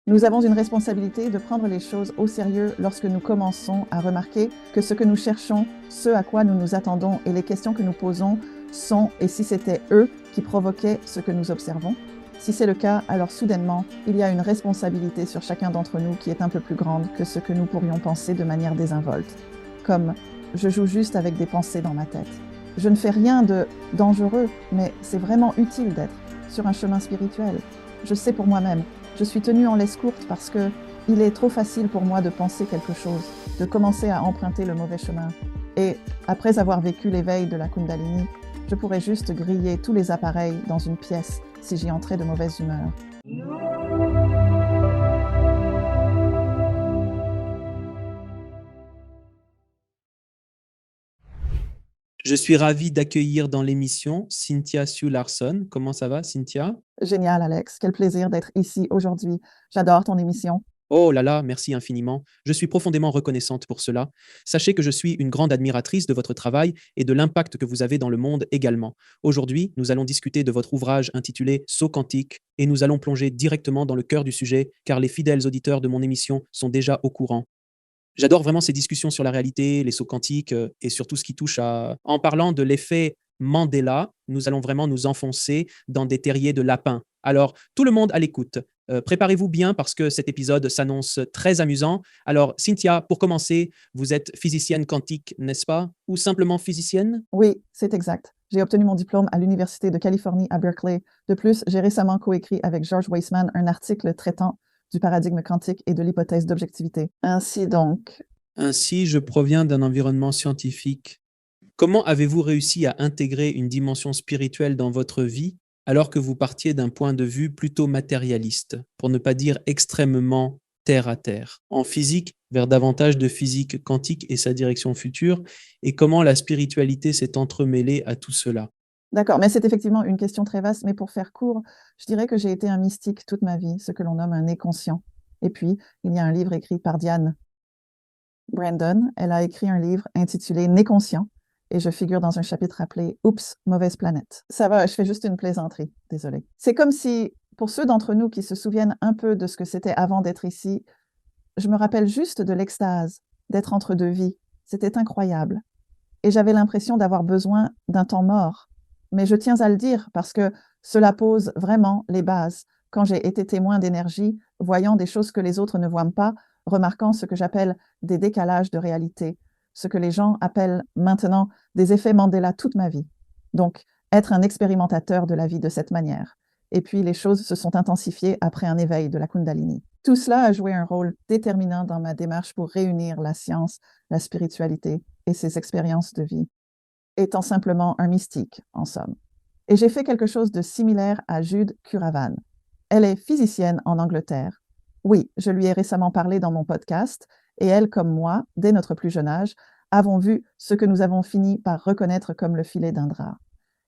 Nous avons une responsabilité de prendre les choses au sérieux lorsque nous commençons à remarquer que ce que nous cherchons, ce à quoi nous nous attendons et les questions que nous posons sont et si c'était eux qui provoquaient ce que nous observons. Si c'est le cas, alors soudainement, il y a une responsabilité sur chacun d'entre nous qui est un peu plus grande que ce que nous pourrions penser de manière désinvolte. Comme je joue juste avec des pensées dans ma tête. Je ne fais rien de dangereux, mais c'est vraiment utile d'être sur un chemin spirituel. Je sais pour moi-même, je suis tenue en laisse courte parce que il est trop facile pour moi de penser quelque chose, de commencer à emprunter le mauvais chemin. Et après avoir vécu l'éveil de la Kundalini, je pourrais juste griller tous les appareils dans une pièce si j'y entrais de mauvaise humeur. Je suis ravi d'accueillir dans l'émission Cynthia Sue Larson. Comment ça va, Cynthia? Génial, Alex. Quel plaisir d'être ici aujourd'hui. J'adore ton émission. Oh là là, merci infiniment. Je suis profondément reconnaissante pour cela. Sachez que je suis une grande admiratrice de votre travail et de l'impact que vous avez dans le monde également. Aujourd'hui, nous allons discuter de votre ouvrage intitulé Saut quantique et nous allons plonger directement dans le cœur du sujet car les fidèles auditeurs de mon émission sont déjà au courant. J'adore vraiment ces discussions sur la réalité, les sauts quantiques et surtout ce qui touche à… En parlant de l'effet Mandela, nous allons vraiment nous enfoncer dans des terriers de lapins. Alors, tout le monde à l'écoute, préparez-vous bien parce que cet épisode s'annonce très amusant. Alors, Cynthia, pour commencer, vous êtes physicienne quantique, n'est-ce pas? Ou simplement physicienne? Oui, c'est exact. J'ai obtenu mon diplôme à l'Université de Californie à Berkeley. De plus, j'ai récemment coécrit avec George Weissman un article traitant du paradigme quantique et de l'hypothèse d'objectivité. Ainsi donc. Ainsi, je proviens d'un environnement scientifique. Comment avez-vous réussi à intégrer une dimension spirituelle dans votre vie alors que vous partiez d'un point de vue plutôt matérialiste, pour ne pas dire extrêmement terre à terre, en physique vers davantage de physique quantique et sa direction future, et comment la spiritualité s'est entremêlée à tout cela? D'accord, mais c'est effectivement une question très vaste, mais pour faire court, je dirais que j'ai été un mystique toute ma vie, ce que l'on nomme un nez conscient. Et puis, il y a un livre écrit par Diane Brandon. Elle a écrit un livre intitulé Nez conscient, et je figure dans un chapitre appelé Oups, mauvaise planète. Ça va, je fais juste une plaisanterie, désolée. C'est comme si, pour ceux d'entre nous qui se souviennent un peu de ce que c'était avant d'être ici, je me rappelle juste de l'extase, d'être entre deux vies. C'était incroyable. Et j'avais l'impression d'avoir besoin d'un temps mort. Mais je tiens à le dire parce que cela pose vraiment les bases. Quand j'ai été témoin d'énergie, voyant des choses que les autres ne voient pas, remarquant ce que j'appelle des décalages de réalité, ce que les gens appellent maintenant des effets Mandela toute ma vie. Donc, être un expérimentateur de la vie de cette manière. Et puis, les choses se sont intensifiées après un éveil de la Kundalini. Tout cela a joué un rôle déterminant dans ma démarche pour réunir la science, la spiritualité et ses expériences de vie, étant simplement un mystique, en somme. Et j'ai fait quelque chose de similaire à Jude Curravan. Elle est physicienne en Angleterre. Oui, je lui ai récemment parlé dans mon podcast, et elle, comme moi, dès notre plus jeune âge, avons vu ce que nous avons fini par reconnaître comme le filet d'un drap.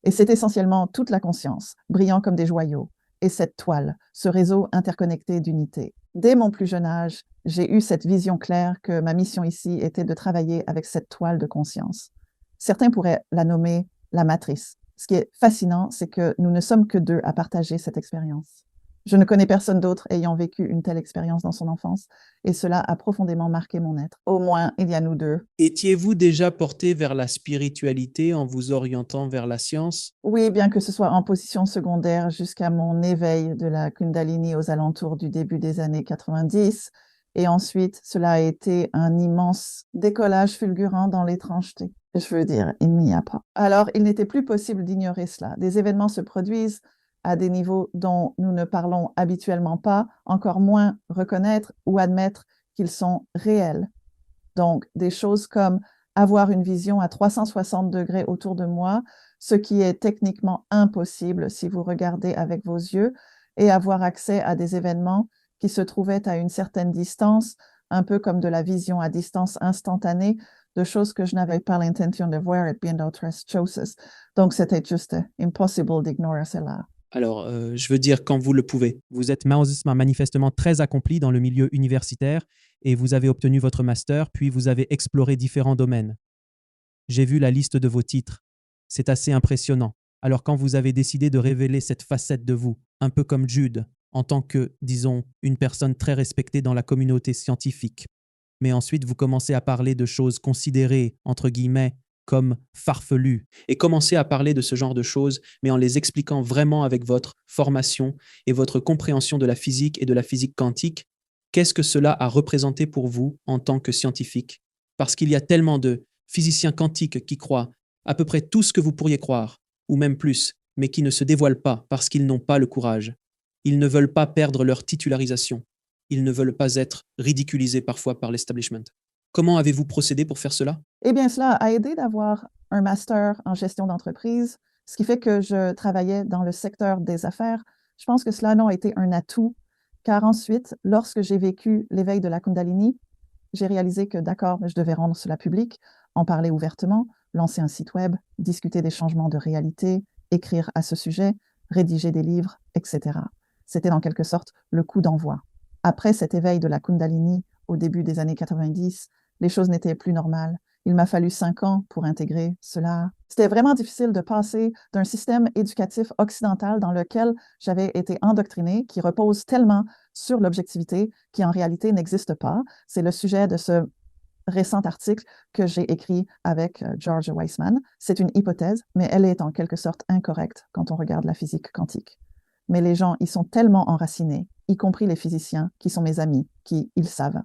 Et c'est essentiellement toute la conscience, brillant comme des joyaux, et cette toile, ce réseau interconnecté d'unité. Dès mon plus jeune âge, j'ai eu cette vision claire que ma mission ici était de travailler avec cette toile de conscience. Certains pourraient la nommer la matrice. Ce qui est fascinant, c'est que nous ne sommes que deux à partager cette expérience. Je ne connais personne d'autre ayant vécu une telle expérience dans son enfance, et cela a profondément marqué mon être. Au moins, il y a nous deux. Étiez-vous déjà porté vers la spiritualité en vous orientant vers la science? Oui, bien que ce soit en position secondaire jusqu'à mon éveil de la Kundalini aux alentours du début des années 90, et ensuite, cela a été un immense décollage fulgurant dans l'étrangeté. Je veux dire, il n'y a pas. Alors, il n'était plus possible d'ignorer cela. Des événements se produisent à des niveaux dont nous ne parlons habituellement pas, encore moins reconnaître ou admettre qu'ils sont réels. Donc, des choses comme avoir une vision à 360 degrés autour de moi, ce qui est techniquement impossible si vous regardez avec vos yeux, et avoir accès à des événements qui se trouvaient à une certaine distance, un peu comme de la vision à distance instantanée, de choses que je n'avais pas l'intention de voir et bien d'autres choses. Donc, c'était juste impossible d'ignorer cela. Alors, je veux dire quand vous le pouvez. Vous êtes manifestement très accompli dans le milieu universitaire et vous avez obtenu votre master, puis vous avez exploré différents domaines. J'ai vu la liste de vos titres. C'est assez impressionnant. Alors quand vous avez décidé de révéler cette facette de vous, un peu comme Jude, en tant que, disons, une personne très respectée dans la communauté scientifique. Mais ensuite, vous commencez à parler de choses considérées, entre guillemets, comme farfelues, et commencez à parler de ce genre de choses, mais en les expliquant vraiment avec votre formation et votre compréhension de la physique et de la physique quantique. Qu'est-ce que cela a représenté pour vous en tant que scientifique? Parce qu'il y a tellement de physiciens quantiques qui croient à peu près tout ce que vous pourriez croire, ou même plus, mais qui ne se dévoilent pas parce qu'ils n'ont pas le courage. Ils ne veulent pas perdre leur titularisation. Ils ne veulent pas être ridiculisés parfois par l'establishment. Comment avez-vous procédé pour faire cela? Eh bien, cela a aidé d'avoir un master en gestion d'entreprise, ce qui fait que je travaillais dans le secteur des affaires. Je pense que cela a été un atout, car ensuite, lorsque j'ai vécu l'éveil de la Kundalini, j'ai réalisé que d'accord, je devais rendre cela public, en parler ouvertement, lancer un site web, discuter des changements de réalité, écrire à ce sujet, rédiger des livres, etc. C'était en quelque sorte le coup d'envoi. Après cet éveil de la Kundalini, au début des années 90, les choses n'étaient plus normales. Il m'a fallu 5 ans pour intégrer cela. C'était vraiment difficile de passer d'un système éducatif occidental dans lequel j'avais été endoctrinée, qui repose tellement sur l'objectivité, qui en réalité n'existe pas. C'est le sujet de ce récent article que j'ai écrit avec George Weissman. C'est une hypothèse, mais elle est en quelque sorte incorrecte quand on regarde la physique quantique. Mais les gens y sont tellement enracinés, y compris les physiciens qui sont mes amis, qui ils savent.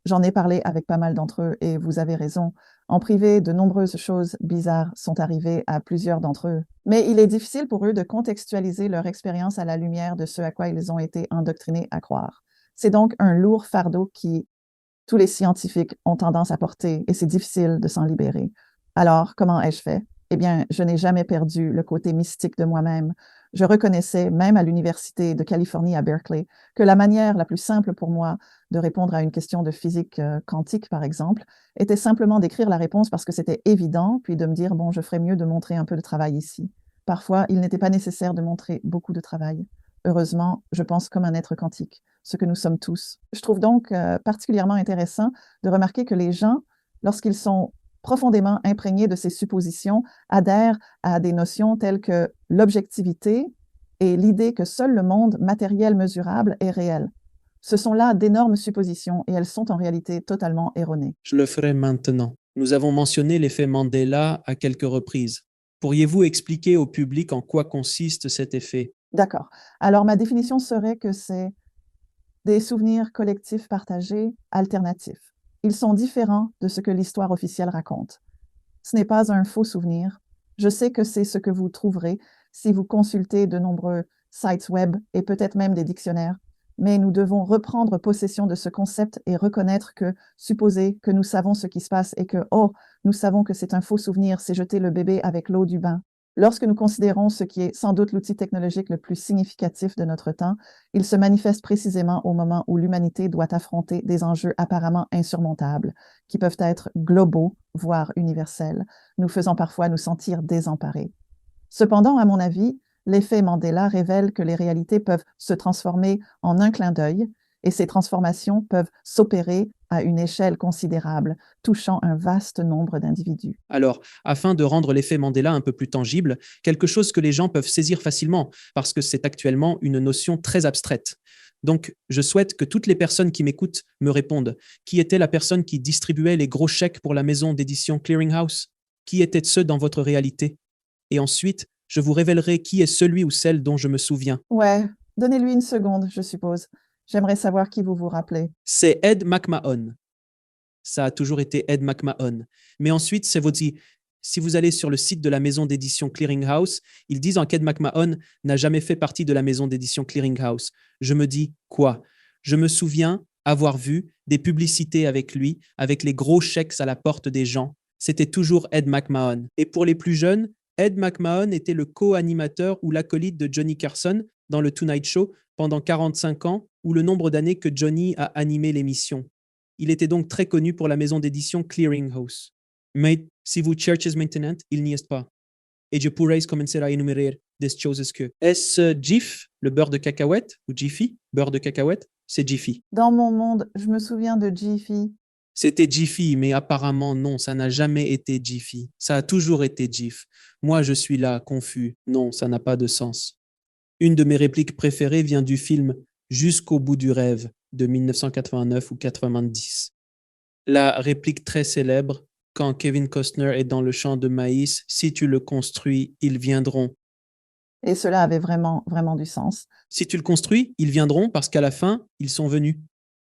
J'en ai parlé avec pas mal d'entre eux et vous avez raison. En privé, de nombreuses choses bizarres sont arrivées à plusieurs d'entre eux. Mais il est difficile pour eux de contextualiser leur expérience à la lumière de ce à quoi ils ont été endoctrinés à croire. C'est donc un lourd fardeau qui tous les scientifiques ont tendance à porter et c'est difficile de s'en libérer. Alors, comment ai-je fait? Eh bien, je n'ai jamais perdu le côté mystique de moi-même. Je reconnaissais, même à l'Université de Californie à Berkeley, que la manière la plus simple pour moi de répondre à une question de physique quantique, par exemple, était simplement d'écrire la réponse parce que c'était évident, puis de me dire, bon, je ferais mieux de montrer un peu de travail ici. Parfois, il n'était pas nécessaire de montrer beaucoup de travail. Heureusement, je pense comme un être quantique, ce que nous sommes tous. Je trouve donc particulièrement intéressant de remarquer que les gens, lorsqu'ils sont profondément imprégnés de ces suppositions, adhèrent à des notions telles que l'objectivité et l'idée que seul le monde matériel mesurable est réel. Ce sont là d'énormes suppositions et elles sont en réalité totalement erronées. Je le ferai maintenant. Nous avons mentionné l'effet Mandela à quelques reprises. Pourriez-vous expliquer au public en quoi consiste cet effet? D'accord. Alors, ma définition serait que c'est des souvenirs collectifs partagés alternatifs. Ils sont différents de ce que l'histoire officielle raconte. Ce n'est pas un faux souvenir. Je sais que c'est ce que vous trouverez si vous consultez de nombreux sites web et peut-être même des dictionnaires. Mais nous devons reprendre possession de ce concept et reconnaître que supposer que nous savons ce qui se passe et que, oh, nous savons que c'est un faux souvenir, c'est jeter le bébé avec l'eau du bain. Lorsque nous considérons ce qui est sans doute l'outil technologique le plus significatif de notre temps, il se manifeste précisément au moment où l'humanité doit affronter des enjeux apparemment insurmontables, qui peuvent être globaux, voire universels, nous faisant parfois nous sentir désemparés. Cependant, à mon avis, l'effet Mandela révèle que les réalités peuvent se transformer en un clin d'œil et ces transformations peuvent s'opérer à une échelle considérable, touchant un vaste nombre d'individus. Alors, afin de rendre l'effet Mandela un peu plus tangible, quelque chose que les gens peuvent saisir facilement, parce que c'est actuellement une notion très abstraite. Donc, je souhaite que toutes les personnes qui m'écoutent me répondent. Qui était la personne qui distribuait les gros chèques pour la maison d'édition Clearinghouse? Qui étaient ceux dans votre réalité? Et ensuite, je vous révélerai qui est celui ou celle dont je me souviens. Ouais, donnez-lui une seconde, je suppose. J'aimerais savoir qui vous vous rappelez. C'est Ed McMahon. Ça a toujours été Ed McMahon. Mais ensuite, c'est vous dit, si vous allez sur le site de la maison d'édition Clearinghouse, ils disent qu'Ed McMahon n'a jamais fait partie de la maison d'édition Clearinghouse. Je me dis, quoi? Je me souviens avoir vu des publicités avec lui, avec les gros chèques à la porte des gens. C'était toujours Ed McMahon. Et pour les plus jeunes, Ed McMahon était le co-animateur ou l'acolyte de Johnny Carson dans le Tonight Show pendant 45 ans, ou le nombre d'années que Johnny a animé l'émission. Il était donc très connu pour la maison d'édition Clearinghouse. Mais si vous cherchez maintenant, il n'y est pas. Et je pourrais commencer à énumérer des choses que. Est-ce Jif, le beurre de cacahuète, ou Jiffy, beurre de cacahuète? C'est Jiffy. Dans mon monde, je me souviens de Jiffy. C'était Jiffy, mais apparemment non, ça n'a jamais été Jiffy. Ça a toujours été Jif. Moi, je suis là, confus. Non, ça n'a pas de sens. Une de mes répliques préférées vient du film Jusqu'au bout du rêve de 1989 ou 90. La réplique très célèbre quand Kevin Costner est dans le champ de maïs, si tu le construis, ils viendront. Et cela avait vraiment, vraiment du sens. Si tu le construis, ils viendront parce qu'à la fin, ils sont venus.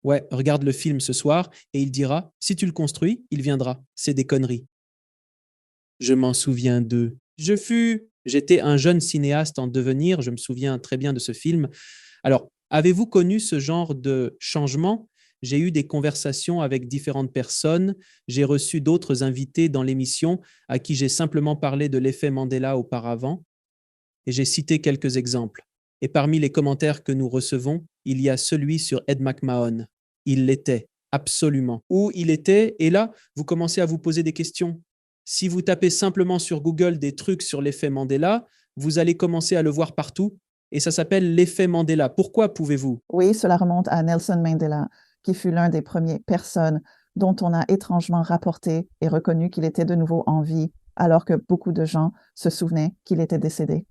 Ouais, regarde le film ce soir et il dira, si tu le construis, il viendra. C'est des conneries. Je m'en souviens d'eux. J'étais un jeune cinéaste en devenir, je me souviens très bien de ce film. Alors, avez-vous connu ce genre de changement? J'ai eu des conversations avec différentes personnes, j'ai reçu d'autres invités dans l'émission à qui j'ai simplement parlé de l'effet Mandela auparavant, et j'ai cité quelques exemples. Et parmi les commentaires que nous recevons, il y a celui sur Ed McMahon. Il l'était, absolument. Où il était, et là, vous commencez à vous poser des questions. Si vous tapez simplement sur Google des trucs sur l'effet Mandela, vous allez commencer à le voir partout, et ça s'appelle l'effet Mandela. Pourquoi pouvez-vous? Oui, cela remonte à Nelson Mandela, qui fut l'un des premiers personnes dont on a étrangement rapporté et reconnu qu'il était de nouveau en vie, alors que beaucoup de gens se souvenaient qu'il était décédé.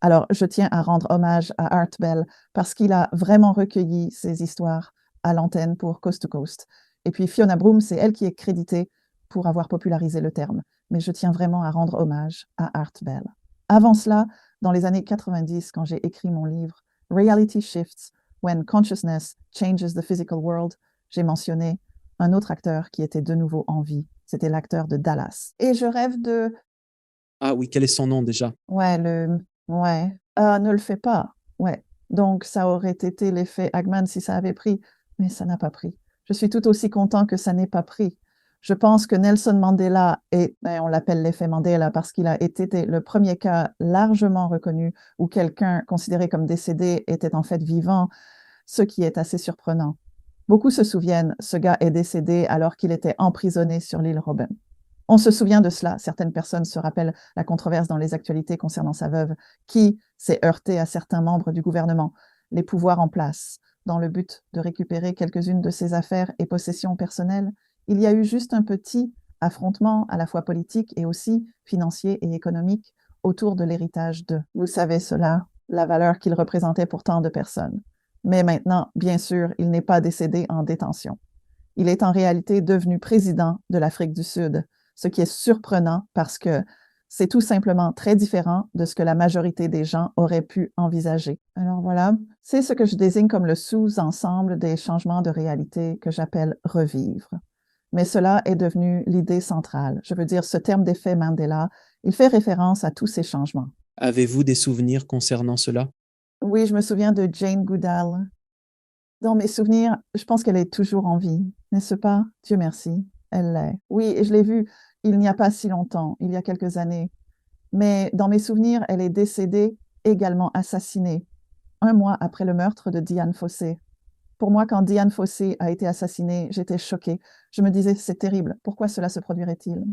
Alors, je tiens à rendre hommage à Art Bell parce qu'il a vraiment recueilli ces histoires à l'antenne pour Coast to Coast. Et puis Fiona Broom, c'est elle qui est créditée pour avoir popularisé le terme. Mais je tiens vraiment à rendre hommage à Art Bell. Avant cela, dans les années 90, quand j'ai écrit mon livre Reality Shifts, When Consciousness Changes the Physical World, j'ai mentionné un autre acteur qui était de nouveau en vie. C'était l'acteur de Dallas. Et je rêve de... Ah oui, quel est son nom déjà? Ouais, ouais. Ne le fais pas. Ouais. Donc, ça aurait été l'effet Hagman si ça avait pris, mais ça n'a pas pris. Je suis tout aussi content que ça n'ait pas pris. Je pense que Nelson Mandela on l'appelle l'effet Mandela parce qu'il a été le premier cas largement reconnu où quelqu'un considéré comme décédé était en fait vivant, ce qui est assez surprenant. Beaucoup se souviennent, ce gars est décédé alors qu'il était emprisonné sur l'île Robben. On se souvient de cela. Certaines personnes se rappellent la controverse dans les actualités concernant sa veuve, qui s'est heurtée à certains membres du gouvernement, les pouvoirs en place, dans le but de récupérer quelques-unes de ses affaires et possessions personnelles. Il y a eu juste un petit affrontement, à la fois politique et aussi financier et économique, autour de l'héritage de. Vous savez cela, la valeur qu'il représentait pour tant de personnes. Mais maintenant, bien sûr, il n'est pas décédé en détention. Il est en réalité devenu président de l'Afrique du Sud, ce qui est surprenant parce que c'est tout simplement très différent de ce que la majorité des gens auraient pu envisager. Alors voilà, c'est ce que je désigne comme le sous-ensemble des changements de réalité que j'appelle revivre. Mais cela est devenu l'idée centrale. Je veux dire, ce terme d'effet Mandela, il fait référence à tous ces changements. Avez-vous des souvenirs concernant cela? Oui, je me souviens de Jane Goodall. Dans mes souvenirs, je pense qu'elle est toujours en vie, n'est-ce pas? Dieu merci, elle l'est. Oui, et je l'ai vue il n'y a pas si longtemps, il y a quelques années. Mais dans mes souvenirs, elle est décédée, également assassinée, un mois après le meurtre de Diane Fossey. Pour moi, quand Diane Fossey a été assassinée, j'étais choquée. Je me disais, c'est terrible, pourquoi cela se produirait-il?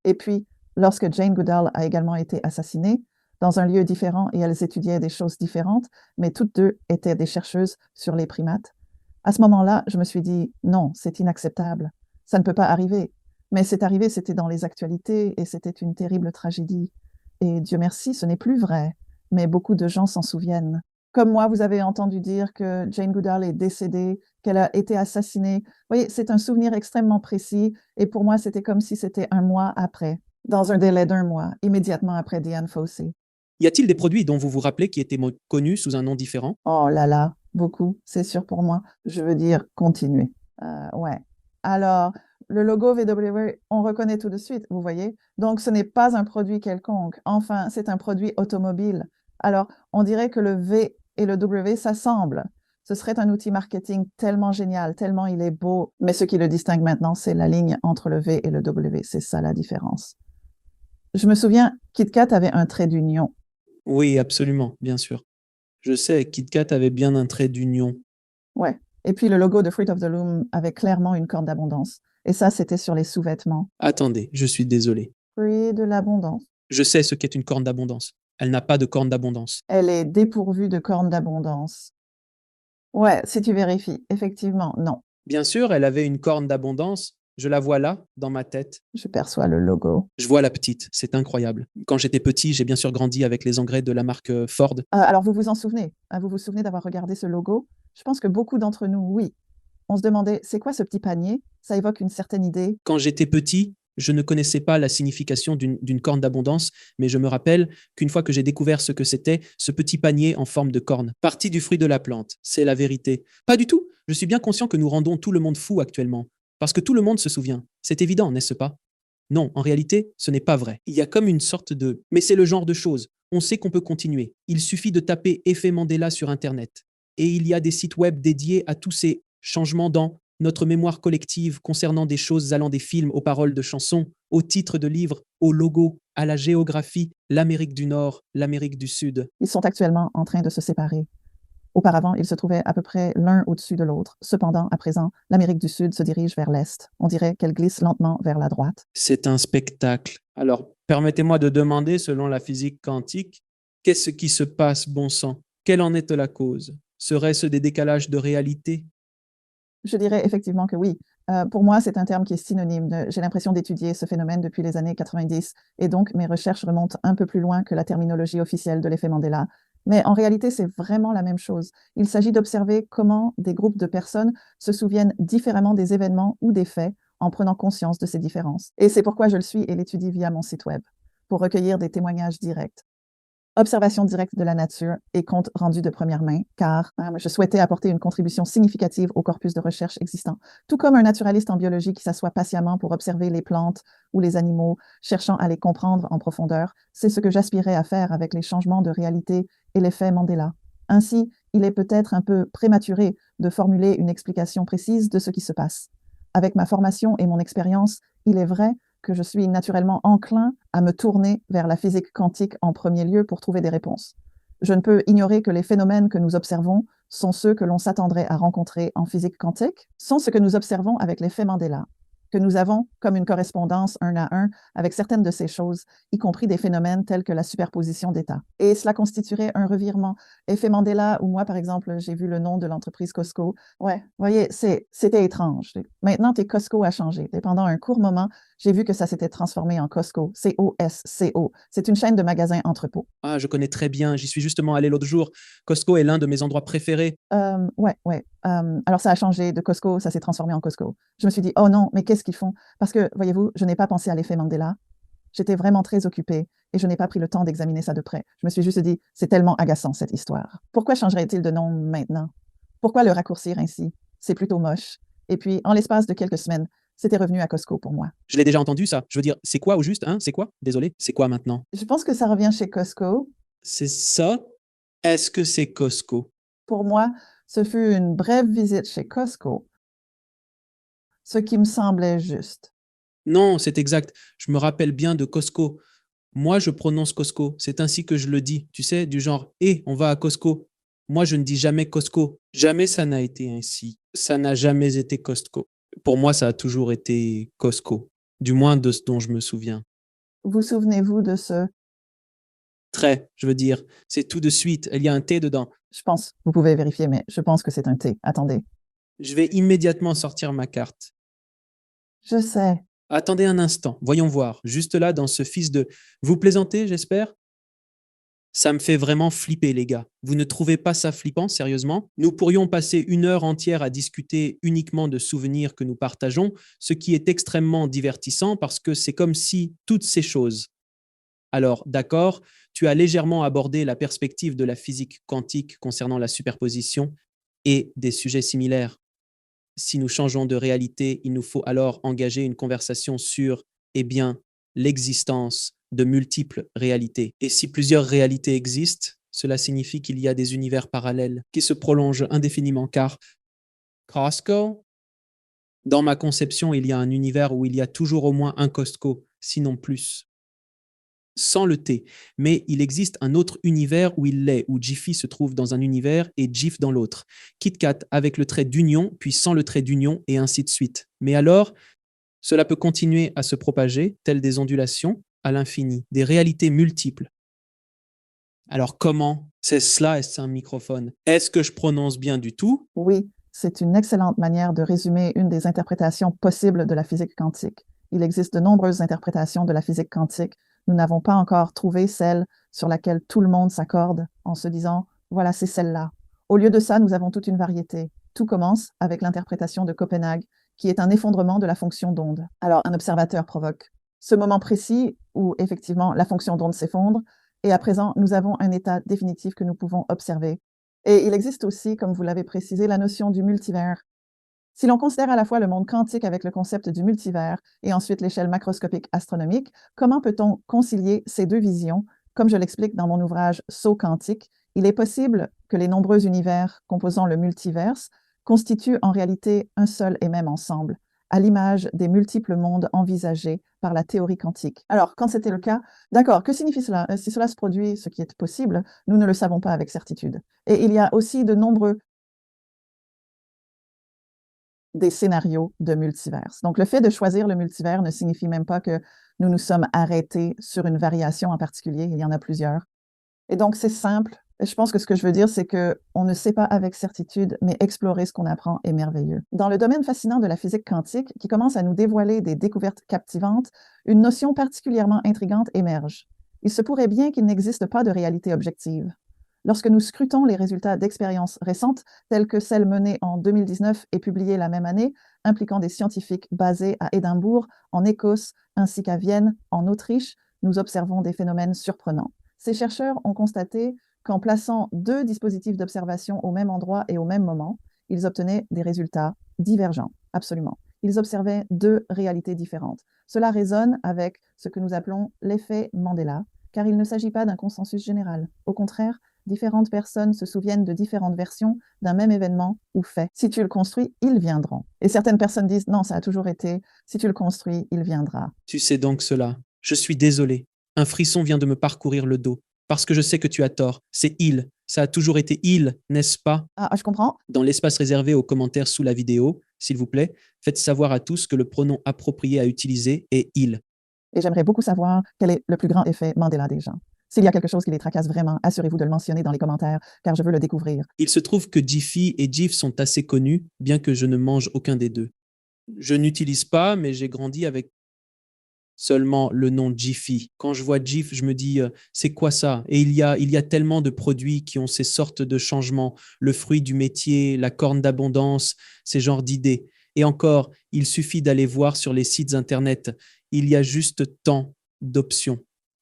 Et puis, lorsque Jane Goodall a également été assassinée, dans un lieu différent et elles étudiaient des choses différentes, mais toutes deux étaient des chercheuses sur les primates. À ce moment-là, je me suis dit, non, c'est inacceptable. Ça ne peut pas arriver. Mais c'est arrivé, c'était dans les actualités et c'était une terrible tragédie. Et Dieu merci, ce n'est plus vrai, mais beaucoup de gens s'en souviennent. Comme moi, vous avez entendu dire que Jane Goodall est décédée, qu'elle a été assassinée. Vous voyez, c'est un souvenir extrêmement précis et pour moi, c'était comme si c'était un mois après, dans un délai d'un mois, immédiatement après Diane Fossey. Y a-t-il des produits dont vous vous rappelez qui étaient connus sous un nom différent? Oh là là, beaucoup, c'est sûr pour moi. Je veux dire, continuer. Ouais. Alors, le logo VW, on reconnaît tout de suite, vous voyez. Donc, ce n'est pas un produit quelconque. Enfin, c'est un produit automobile. Alors, on dirait que le V et le W s'assemblent. Ce serait un outil marketing tellement génial, tellement il est beau. Mais ce qui le distingue maintenant, c'est la ligne entre le V et le W. C'est ça la différence. Je me souviens, KitKat avait un trait d'union. Oui, absolument, bien sûr. Je sais, KitKat avait bien un trait d'union. Ouais. Et puis le logo de Fruit of the Loom avait clairement une corne d'abondance. Et ça, c'était sur les sous-vêtements. Attendez, je suis désolé. Fruit de l'abondance. Je sais ce qu'est une corne d'abondance. Elle n'a pas de corne d'abondance. Elle est dépourvue de corne d'abondance. Ouais, si tu vérifies, effectivement, non. Bien sûr, elle avait une corne d'abondance, Je la vois là, dans ma tête. Je perçois le logo. Je vois la petite, c'est incroyable. Quand j'étais petit, j'ai bien sûr grandi avec les engrais de la marque Ford. Alors, vous vous en souvenez? Vous vous souvenez d'avoir regardé ce logo? Je pense que beaucoup d'entre nous, oui. On se demandait, c'est quoi ce petit panier? Ça évoque une certaine idée. Quand j'étais petit, je ne connaissais pas la signification d'une corne d'abondance, mais je me rappelle qu'une fois que j'ai découvert ce que c'était, ce petit panier en forme de corne, partie du fruit de la plante, c'est la vérité. Pas du tout. Je suis bien conscient que nous rendons tout le monde fou actuellement, parce que tout le monde se souvient. C'est évident, n'est-ce pas? Non, en réalité, ce n'est pas vrai. Il y a comme une sorte de... Mais c'est le genre de choses. On sait qu'on peut continuer. Il suffit de taper effet Mandela sur Internet. Et il y a des sites web dédiés à tous ces changements dans notre mémoire collective concernant des choses allant des films aux paroles de chansons, aux titres de livres, aux logos, à la géographie, l'Amérique du Nord, l'Amérique du Sud. Ils sont actuellement en train de se séparer. Auparavant, ils se trouvaient à peu près l'un au-dessus de l'autre. Cependant, à présent, l'Amérique du Sud se dirige vers l'Est. On dirait qu'elle glisse lentement vers la droite. C'est un spectacle. Alors, permettez-moi de demander, selon la physique quantique, qu'est-ce qui se passe, bon sang? Quelle en est la cause? Serait-ce des décalages de réalité? Je dirais effectivement que oui. Pour moi, c'est un terme qui est synonyme. J'ai l'impression d'étudier ce phénomène depuis les années 90 et donc mes recherches remontent un peu plus loin que la terminologie officielle de l'effet Mandela. Mais en réalité, c'est vraiment la même chose. Il s'agit d'observer comment des groupes de personnes se souviennent différemment des événements ou des faits en prenant conscience de ces différences. Et c'est pourquoi je le suis et l'étudie via mon site web, pour recueillir des témoignages directs. Observation directe de la nature et compte rendu de première main, car je souhaitais apporter une contribution significative au corpus de recherche existant. Tout comme un naturaliste en biologie qui s'assoit patiemment pour observer les plantes ou les animaux, cherchant à les comprendre en profondeur, c'est ce que j'aspirais à faire avec les changements de réalité et l'effet Mandela. Ainsi, il est peut-être un peu prématuré de formuler une explication précise de ce qui se passe. Avec ma formation et mon expérience, il est vrai que je suis naturellement enclin à me tourner vers la physique quantique en premier lieu pour trouver des réponses. Je ne peux ignorer que les phénomènes que nous observons sont ceux que l'on s'attendrait à rencontrer en physique quantique, sont ce que nous observons avec l'effet Mandela, que nous avons comme une correspondance un à un avec certaines de ces choses, y compris des phénomènes tels que la superposition d'états. Et cela constituerait un revirement. Effet Mandela, où moi, par exemple, j'ai vu le nom de l'entreprise Costco. Ouais, voyez, c'était étrange. Maintenant, Costco a changé. Et pendant un court moment, j'ai vu que ça s'était transformé en Costco, C-O-S-C-O. C'est une chaîne de magasins entrepôts. Ah, je connais très bien, j'y suis justement allé l'autre jour. Costco est l'un de mes endroits préférés. Ouais. Alors, ça a changé de Costco, ça s'est transformé en Costco. Je me suis dit, oh non, mais qu'est-ce qu'ils font? Parce que, voyez-vous, je n'ai pas pensé à l'effet Mandela. J'étais vraiment très occupée et je n'ai pas pris le temps d'examiner ça de près. Je me suis juste dit, c'est tellement agaçant cette histoire. Pourquoi changerait-il de nom maintenant? Pourquoi le raccourcir ainsi? C'est plutôt moche. Et puis, en l'espace de quelques semaines, c'était revenu à Costco pour moi. Je l'ai déjà entendu ça. Je veux dire, c'est quoi au juste, hein? C'est quoi? Désolé, c'est quoi maintenant? Je pense que ça revient chez Costco. C'est ça? Est-ce que c'est Costco? Pour moi, ce fut une brève visite chez Costco, ce qui me semblait juste. Non, c'est exact. Je me rappelle bien de Costco. Moi, je prononce Costco. C'est ainsi que je le dis. Tu sais, du genre, hé, on va à Costco. Moi, je ne dis jamais Costco. Jamais ça n'a été ainsi. Ça n'a jamais été Costco. Pour moi, ça a toujours été Costco. Du moins de ce dont je me souviens. Vous souvenez-vous de ce? Très, je veux dire, c'est tout de suite. Il y a un T dedans. Je pense, vous pouvez vérifier, mais je pense que c'est un T. Attendez. Je vais immédiatement sortir ma carte. Je sais. Attendez un instant, voyons voir. Juste là, dans ce fils de... Vous plaisantez, j'espère? Ça me fait vraiment flipper, les gars. Vous ne trouvez pas ça flippant, sérieusement? Nous pourrions passer une heure entière à discuter uniquement de souvenirs que nous partageons, ce qui est extrêmement divertissant parce que c'est comme si toutes ces choses... Alors, d'accord, tu as légèrement abordé la perspective de la physique quantique concernant la superposition et des sujets similaires. Si nous changeons de réalité, il nous faut alors engager une conversation sur, eh bien, l'existence de multiples réalités. Et si plusieurs réalités existent, cela signifie qu'il y a des univers parallèles qui se prolongent indéfiniment, car Costco, dans ma conception, il y a un univers où il y a toujours au moins un Costco, sinon plus. Sans le T, mais il existe un autre univers où il l'est, où Jiffy se trouve dans un univers et Jif dans l'autre. KitKat avec le trait d'union, puis sans le trait d'union, et ainsi de suite. Mais alors, cela peut continuer à se propager, telles des ondulations, à l'infini, des réalités multiples. Alors comment? C'est cela, est-ce un microphone? Est-ce que je prononce bien du tout? Oui, C'est une excellente manière de résumer une des interprétations possibles de la physique quantique. Il existe de nombreuses interprétations de la physique quantique. Nous n'avons pas encore trouvé celle sur laquelle tout le monde s'accorde en se disant « voilà, c'est celle-là ». Au lieu de ça, nous avons toute une variété. Tout commence avec l'interprétation de Copenhague, qui est un effondrement de la fonction d'onde. Alors, un observateur provoque ce moment précis où, effectivement, la fonction d'onde s'effondre, et à présent, nous avons un état définitif que nous pouvons observer. Et il existe aussi, comme vous l'avez précisé, la notion du multivers. Si l'on considère à la fois le monde quantique avec le concept du multivers et ensuite l'échelle macroscopique astronomique, comment peut-on concilier ces deux visions? Comme je l'explique dans mon ouvrage Saut quantique, il est possible que les nombreux univers composant le multiverse constituent en réalité un seul et même ensemble, à l'image des multiples mondes envisagés par la théorie quantique. Alors, quand c'était le cas, d'accord, que signifie cela? Si cela se produit, ce qui est possible, nous ne le savons pas avec certitude. Et il y a aussi de nombreux des scénarios de multivers. Donc, le fait de choisir le multivers ne signifie même pas que nous nous sommes arrêtés sur une variation en particulier. Il y en a plusieurs. Et donc, c'est simple. Je pense que ce que je veux dire, c'est qu'on ne sait pas avec certitude, mais explorer ce qu'on apprend est merveilleux. Dans le domaine fascinant de la physique quantique, qui commence à nous dévoiler des découvertes captivantes, une notion particulièrement intrigante émerge. Il se pourrait bien qu'il n'existe pas de réalité objective. Lorsque nous scrutons les résultats d'expériences récentes, telles que celles menées en 2019 et publiées la même année, impliquant des scientifiques basés à Édimbourg, en Écosse, ainsi qu'à Vienne, en Autriche, nous observons des phénomènes surprenants. Ces chercheurs ont constaté qu'en plaçant deux dispositifs d'observation au même endroit et au même moment, ils obtenaient des résultats divergents, absolument. Ils observaient deux réalités différentes. Cela résonne avec ce que nous appelons l'effet Mandela, car il ne s'agit pas d'un consensus général. Au contraire, différentes personnes se souviennent de différentes versions d'un même événement ou fait. Si tu le construis, ils viendront. Et certaines personnes disent, non, ça a toujours été, si tu le construis, il viendra. Tu sais donc cela. Je suis désolé. Un frisson vient de me parcourir le dos. Parce que je sais que tu as tort. C'est il. Ça a toujours été il, n'est-ce pas? Ah, je comprends. Dans l'espace réservé aux commentaires sous la vidéo, s'il vous plaît, faites savoir à tous que le pronom approprié à utiliser est il. Et j'aimerais beaucoup savoir quel est le plus grand effet Mandela des gens. S'il y a quelque chose qui les tracasse vraiment, assurez-vous de le mentionner dans les commentaires, car je veux le découvrir. Il se trouve que Jiffy et Jif sont assez connus, bien que je ne mange aucun des deux. Je n'utilise pas, mais j'ai grandi avec seulement le nom Jiffy. Quand je vois Jif, je me dis, c'est quoi ça? Et il y a tellement de produits qui ont ces sortes de changements, le fruit du métier, la corne d'abondance, ces genres d'idées. Et encore, il suffit d'aller voir sur les sites internet. Il y a juste tant d'options,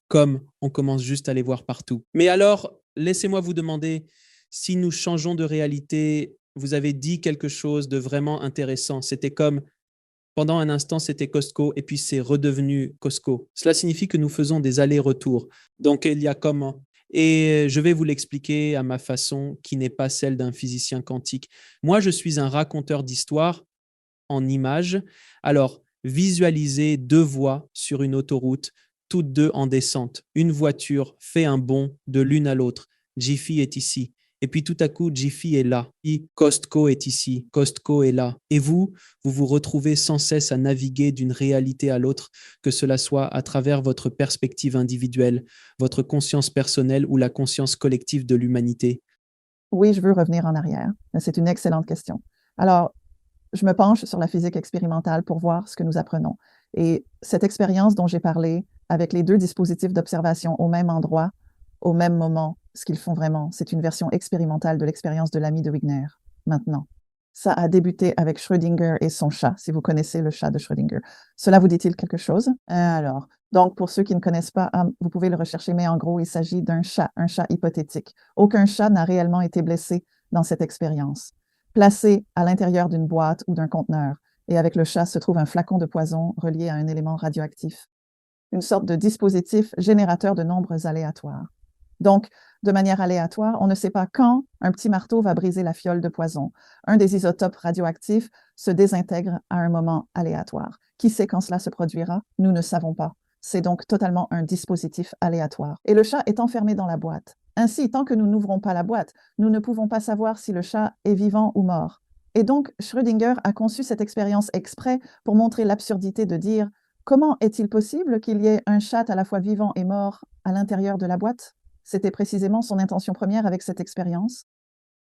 comme on commence juste à les voir partout. Mais alors, laissez-moi vous demander, si nous changeons de réalité, vous avez dit quelque chose de vraiment intéressant. C'était comme pendant un instant, c'était Costco et puis c'est redevenu Costco. Cela signifie que nous faisons des allers-retours. Donc, il y a comment? Et je vais vous l'expliquer à ma façon qui n'est pas celle d'un physicien quantique. Moi, je suis un raconteur d'histoires en images. Alors, visualisez deux voies sur une autoroute, toutes deux en descente. Une voiture fait un bond de l'une à l'autre. Jiffy est ici. Et puis tout à coup, Jiffy est là. Puis Costco est ici. Costco est là. Et vous vous retrouvez sans cesse à naviguer d'une réalité à l'autre, que cela soit à travers votre perspective individuelle, votre conscience personnelle ou la conscience collective de l'humanité. Oui, je veux revenir en arrière. C'est une excellente question. Alors, je me penche sur la physique expérimentale pour voir ce que nous apprenons. Et cette expérience dont j'ai parlé, avec les deux dispositifs d'observation au même endroit, au même moment, ce qu'ils font vraiment, c'est une version expérimentale de l'expérience de l'ami de Wigner, maintenant. Ça a débuté avec Schrödinger et son chat, si vous connaissez le chat de Schrödinger. Cela vous dit-il quelque chose? Alors, donc pour ceux qui ne connaissent pas, vous pouvez le rechercher, mais en gros, il s'agit d'un chat, un chat hypothétique. Aucun chat n'a réellement été blessé dans cette expérience. Placé à l'intérieur d'une boîte ou d'un conteneur, et avec le chat se trouve un flacon de poison relié à un élément radioactif. Une sorte de dispositif générateur de nombres aléatoires. Donc, de manière aléatoire, on ne sait pas quand un petit marteau va briser la fiole de poison. Un des isotopes radioactifs se désintègre à un moment aléatoire. Qui sait quand cela se produira? Nous ne savons pas. C'est donc totalement un dispositif aléatoire. Et le chat est enfermé dans la boîte. Ainsi, tant que nous n'ouvrons pas la boîte, nous ne pouvons pas savoir si le chat est vivant ou mort. Et donc, Schrödinger a conçu cette expérience exprès pour montrer l'absurdité de dire « Comment est-il possible qu'il y ait un chat à la fois vivant et mort à l'intérieur de la boîte ?» C'était précisément son intention première avec cette expérience.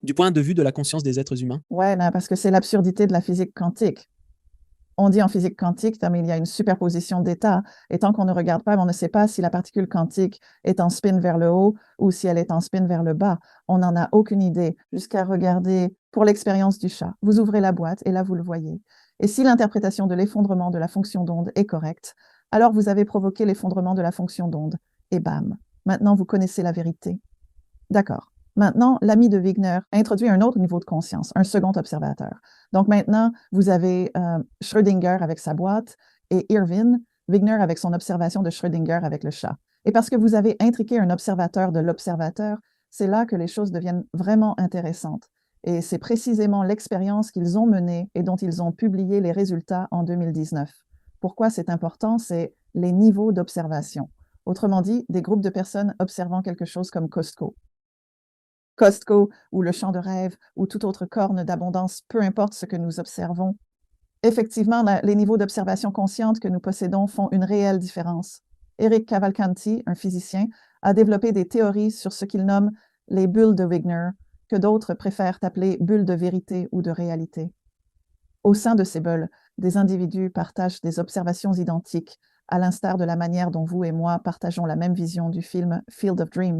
Du point de vue de la conscience des êtres humains? Ouais, non, parce que c'est l'absurdité de la physique quantique. On dit en physique quantique, mais il y a une superposition d'états. Et tant qu'on ne regarde pas, on ne sait pas si la particule quantique est en spin vers le haut ou si elle est en spin vers le bas. On n'en a aucune idée jusqu'à regarder pour l'expérience du chat. Vous ouvrez la boîte et là, vous le voyez. Et si l'interprétation de l'effondrement de la fonction d'onde est correcte, alors vous avez provoqué l'effondrement de la fonction d'onde. Et bam, maintenant vous connaissez la vérité. D'accord. Maintenant, l'ami de Wigner introduit un autre niveau de conscience, un second observateur. Donc maintenant, vous avez Schrödinger avec sa boîte et Irwin, Wigner avec son observation de Schrödinger avec le chat. Et parce que vous avez intriqué un observateur de l'observateur, c'est là que les choses deviennent vraiment intéressantes. Et c'est précisément l'expérience qu'ils ont menée et dont ils ont publié les résultats en 2019. Pourquoi c'est important? C'est les niveaux d'observation. Autrement dit, des groupes de personnes observant quelque chose comme Costco. Costco ou le champ de rêve ou toute autre corne d'abondance, peu importe ce que nous observons. Effectivement, les niveaux d'observation consciente que nous possédons font une réelle différence. Eric Cavalcanti, un physicien, a développé des théories sur ce qu'il nomme les bulles de Wigner, que d'autres préfèrent appeler bulles de vérité ou de réalité. Au sein de ces bulles, des individus partagent des observations identiques, à l'instar de la manière dont vous et moi partageons la même vision du film Field of Dreams.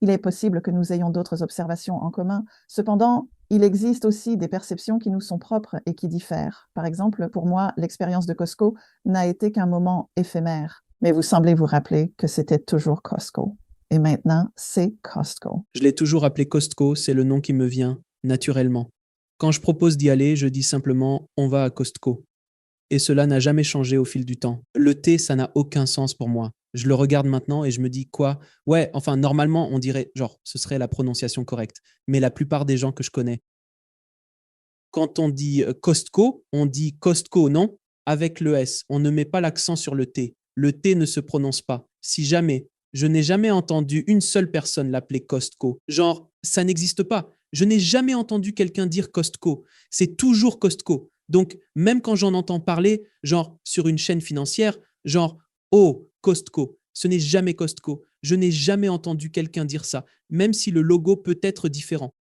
Il est possible que nous ayons d'autres observations en commun. Cependant, il existe aussi des perceptions qui nous sont propres et qui diffèrent. Par exemple, pour moi, l'expérience de Costco n'a été qu'un moment éphémère. Mais vous semblez vous rappeler que c'était toujours Costco. Et maintenant, c'est Costco. Je l'ai toujours appelé Costco, c'est le nom qui me vient, naturellement. Quand je propose d'y aller, je dis simplement « on va à Costco ». Et cela n'a jamais changé au fil du temps. Le thé, ça n'a aucun sens pour moi. Je le regarde maintenant et je me dis quoi? Ouais, enfin, normalement, on dirait, genre, ce serait la prononciation correcte. Mais la plupart des gens que je connais, quand on dit Costco, on dit Costco, non? Avec le S. On ne met pas l'accent sur le T. Le T ne se prononce pas. Si jamais, je n'ai jamais entendu une seule personne l'appeler Costco. Genre, ça n'existe pas. Je n'ai jamais entendu quelqu'un dire Costco. C'est toujours Costco. Donc, même quand j'en entends parler, genre sur une chaîne financière, genre, oh, Costco, ce n'est jamais Costco. Je n'ai jamais entendu quelqu'un dire ça, même si le logo peut être différent.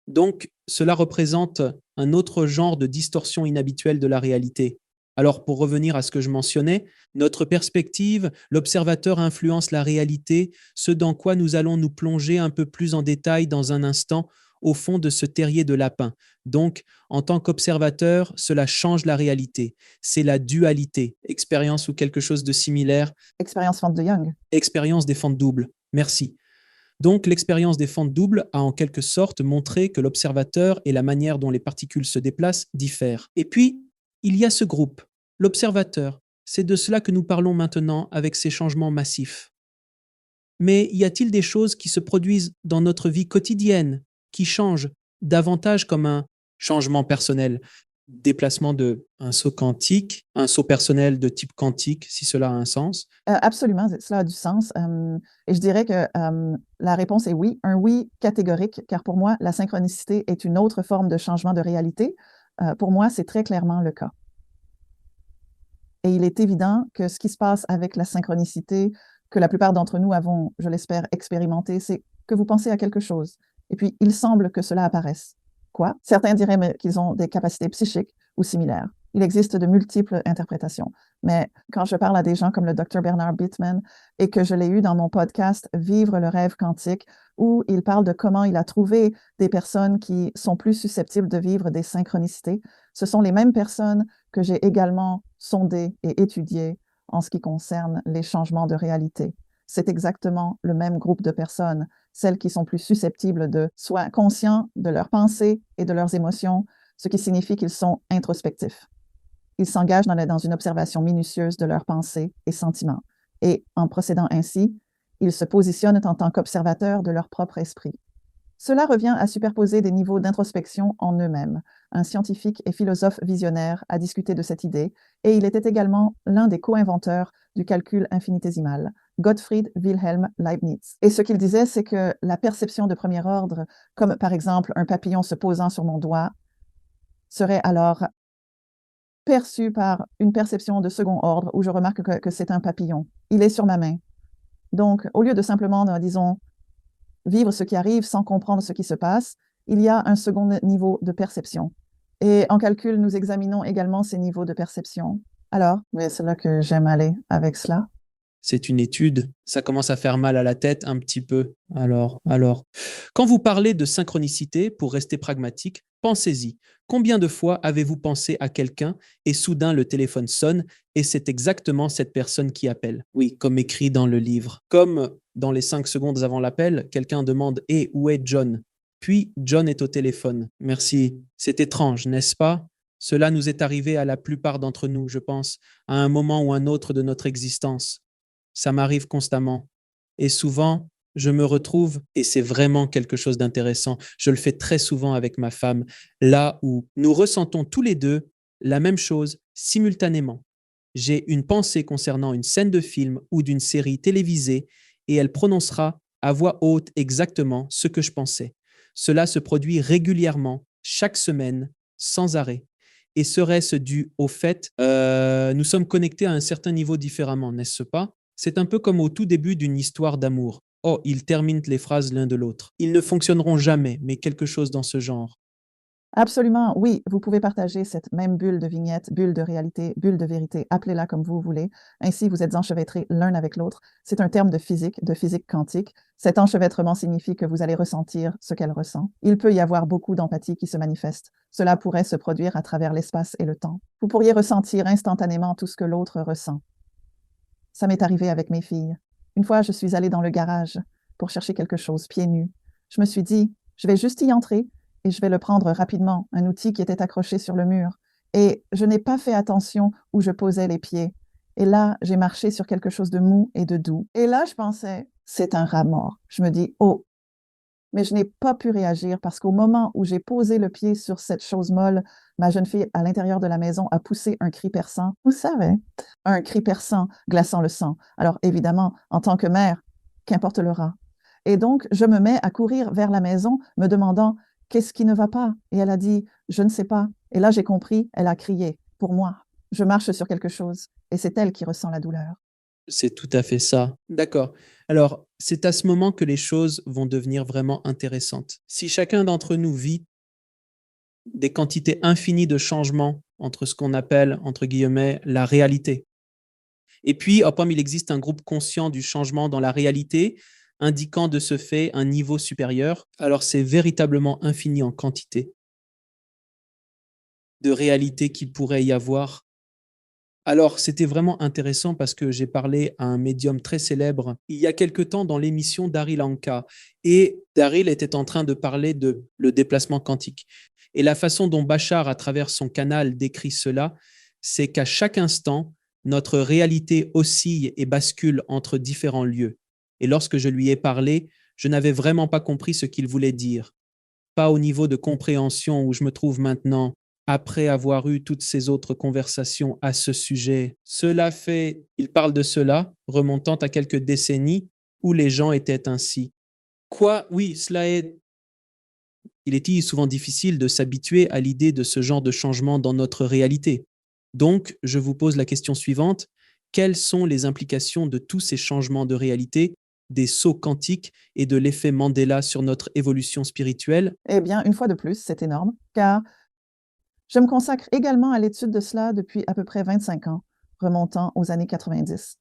Donc, cela représente un autre genre de distorsion inhabituelle de la réalité. Alors, pour revenir à ce que je mentionnais, notre perspective, l'observateur influence la réalité, ce dans quoi nous allons nous plonger un peu plus en détail dans un instant au fond de ce terrier de lapin. Donc, en tant qu'observateur, cela change la réalité. C'est la dualité, expérience ou quelque chose de similaire. Expérience fente de Young. Expérience des fentes doubles. Merci. Donc, l'expérience des fentes doubles a en quelque sorte montré que l'observateur et la manière dont les particules se déplacent diffèrent. Et puis, il y a ce groupe, l'observateur. C'est de cela que nous parlons maintenant avec ces changements massifs. Mais y a-t-il des choses qui se produisent dans notre vie quotidienne, qui changent davantage comme un changement personnel, déplacement de un saut quantique, un saut personnel de type quantique, si cela a un sens? Absolument, cela a du sens. Et je dirais que la réponse est oui, un oui catégorique, car pour moi, la synchronicité est une autre forme de changement de réalité. Pour moi, c'est très clairement le cas. Et il est évident que ce qui se passe avec la synchronicité, que la plupart d'entre nous avons, je l'espère, expérimenté, c'est que vous pensez à quelque chose. Et puis, il semble que cela apparaisse. Quoi? Certains diraient qu'ils ont des capacités psychiques ou similaires. Il existe de multiples interprétations. Mais quand je parle à des gens comme le Dr. Bernard Bittman et que je l'ai eu dans mon podcast Vivre le rêve quantique, où il parle de comment il a trouvé des personnes qui sont plus susceptibles de vivre des synchronicités, ce sont les mêmes personnes que j'ai également sondées et étudiées en ce qui concerne les changements de réalité. C'est exactement le même groupe de personnes, celles qui sont plus susceptibles de soit conscients de leurs pensées et de leurs émotions, ce qui signifie qu'ils sont introspectifs. Ils s'engagent dans une observation minutieuse de leurs pensées et sentiments. Et en procédant ainsi, ils se positionnent en tant qu'observateurs de leur propre esprit. Cela revient à superposer des niveaux d'introspection en eux-mêmes. Un scientifique et philosophe visionnaire a discuté de cette idée et il était également l'un des co-inventeurs du calcul infinitésimal, Gottfried Wilhelm Leibniz. Et ce qu'il disait, c'est que la perception de premier ordre, comme par exemple un papillon se posant sur mon doigt, serait alors perçue par une perception de second ordre où je remarque que c'est un papillon. Il est sur ma main. Donc, au lieu de simplement, disons, vivre ce qui arrive sans comprendre ce qui se passe, il y a un second niveau de perception. Et en calcul, nous examinons également ces niveaux de perception. Alors, oui, c'est là que j'aime aller avec cela. C'est une étude, ça commence à faire mal à la tête un petit peu. Alors. Quand vous parlez de synchronicité, pour rester pragmatique, pensez-y. Combien de fois avez-vous pensé à quelqu'un et soudain le téléphone sonne et c'est exactement cette personne qui appelle? Oui, comme écrit dans le livre. Comme dans les 5 secondes avant l'appel, quelqu'un demande « Hé, où est John ?» Puis John est au téléphone. Merci. C'est étrange, n'est-ce pas? Cela nous est arrivé à la plupart d'entre nous, je pense, à un moment ou un autre de notre existence. Ça m'arrive constamment. Et souvent, je me retrouve, et c'est vraiment quelque chose d'intéressant, je le fais très souvent avec ma femme, là où nous ressentons tous les deux la même chose simultanément. J'ai une pensée concernant une scène de film ou d'une série télévisée et elle prononcera à voix haute exactement ce que je pensais. Cela se produit régulièrement, chaque semaine, sans arrêt. Et serait-ce dû au fait, nous sommes connectés à un certain niveau différemment, n'est-ce pas? C'est un peu comme au tout début d'une histoire d'amour. Oh, ils terminent les phrases l'un de l'autre. Ils ne fonctionneront jamais, mais quelque chose dans ce genre. Absolument, oui, vous pouvez partager cette même bulle de vignette, bulle de réalité, bulle de vérité, appelez-la comme vous voulez. Ainsi, vous êtes enchevêtrés l'un avec l'autre. C'est un terme de physique quantique. Cet enchevêtrement signifie que vous allez ressentir ce qu'elle ressent. Il peut y avoir beaucoup d'empathie qui se manifeste. Cela pourrait se produire à travers l'espace et le temps. Vous pourriez ressentir instantanément tout ce que l'autre ressent. Ça m'est arrivé avec mes filles. Une fois, je suis allée dans le garage pour chercher quelque chose, pieds nus. Je me suis dit, je vais juste y entrer et je vais le prendre rapidement, un outil qui était accroché sur le mur. Et je n'ai pas fait attention où je posais les pieds. Et là, j'ai marché sur quelque chose de mou et de doux. Et là, je pensais, c'est un rat mort. Je me dis, oh, mais je n'ai pas pu réagir parce qu'au moment où j'ai posé le pied sur cette chose molle, ma jeune fille à l'intérieur de la maison a poussé un cri perçant. Vous savez, un cri perçant, glaçant le sang. Alors évidemment, en tant que mère, qu'importe le rat. Et donc, je me mets à courir vers la maison, me demandant qu'est-ce qui ne va pas. Et elle a dit, je ne sais pas. Et là, j'ai compris, elle a crié, pour moi. Je marche sur quelque chose. Et c'est elle qui ressent la douleur. C'est tout à fait ça. D'accord. Alors, c'est à ce moment que les choses vont devenir vraiment intéressantes. Si chacun d'entre nous vit des quantités infinies de changements entre ce qu'on appelle, entre guillemets, la réalité, et puis, comme il existe un groupe conscient du changement dans la réalité, indiquant de ce fait un niveau supérieur, alors c'est véritablement infini en quantité de réalité qu'il pourrait y avoir. Alors, c'était vraiment intéressant parce que j'ai parlé à un médium très célèbre il y a quelque temps dans l'émission Daryl Anka. Et Daryl était en train de parler de le déplacement quantique. Et la façon dont Bachar, à travers son canal, décrit cela, c'est qu'à chaque instant, notre réalité oscille et bascule entre différents lieux. Et lorsque je lui ai parlé, je n'avais vraiment pas compris ce qu'il voulait dire. Pas au niveau de compréhension où je me trouve maintenant, après avoir eu toutes ces autres conversations à ce sujet. Cela fait, il parle de cela, remontant à quelques décennies où les gens étaient ainsi. Quoi, oui, cela est. Il est souvent difficile de s'habituer à l'idée de ce genre de changement dans notre réalité. Donc, je vous pose la question suivante. Quelles sont les implications de tous ces changements de réalité, des sauts quantiques et de l'effet Mandela sur notre évolution spirituelle? Eh bien, une fois de plus, c'est énorme, car je me consacre également à l'étude de cela depuis à peu près 25 ans, remontant aux années 90.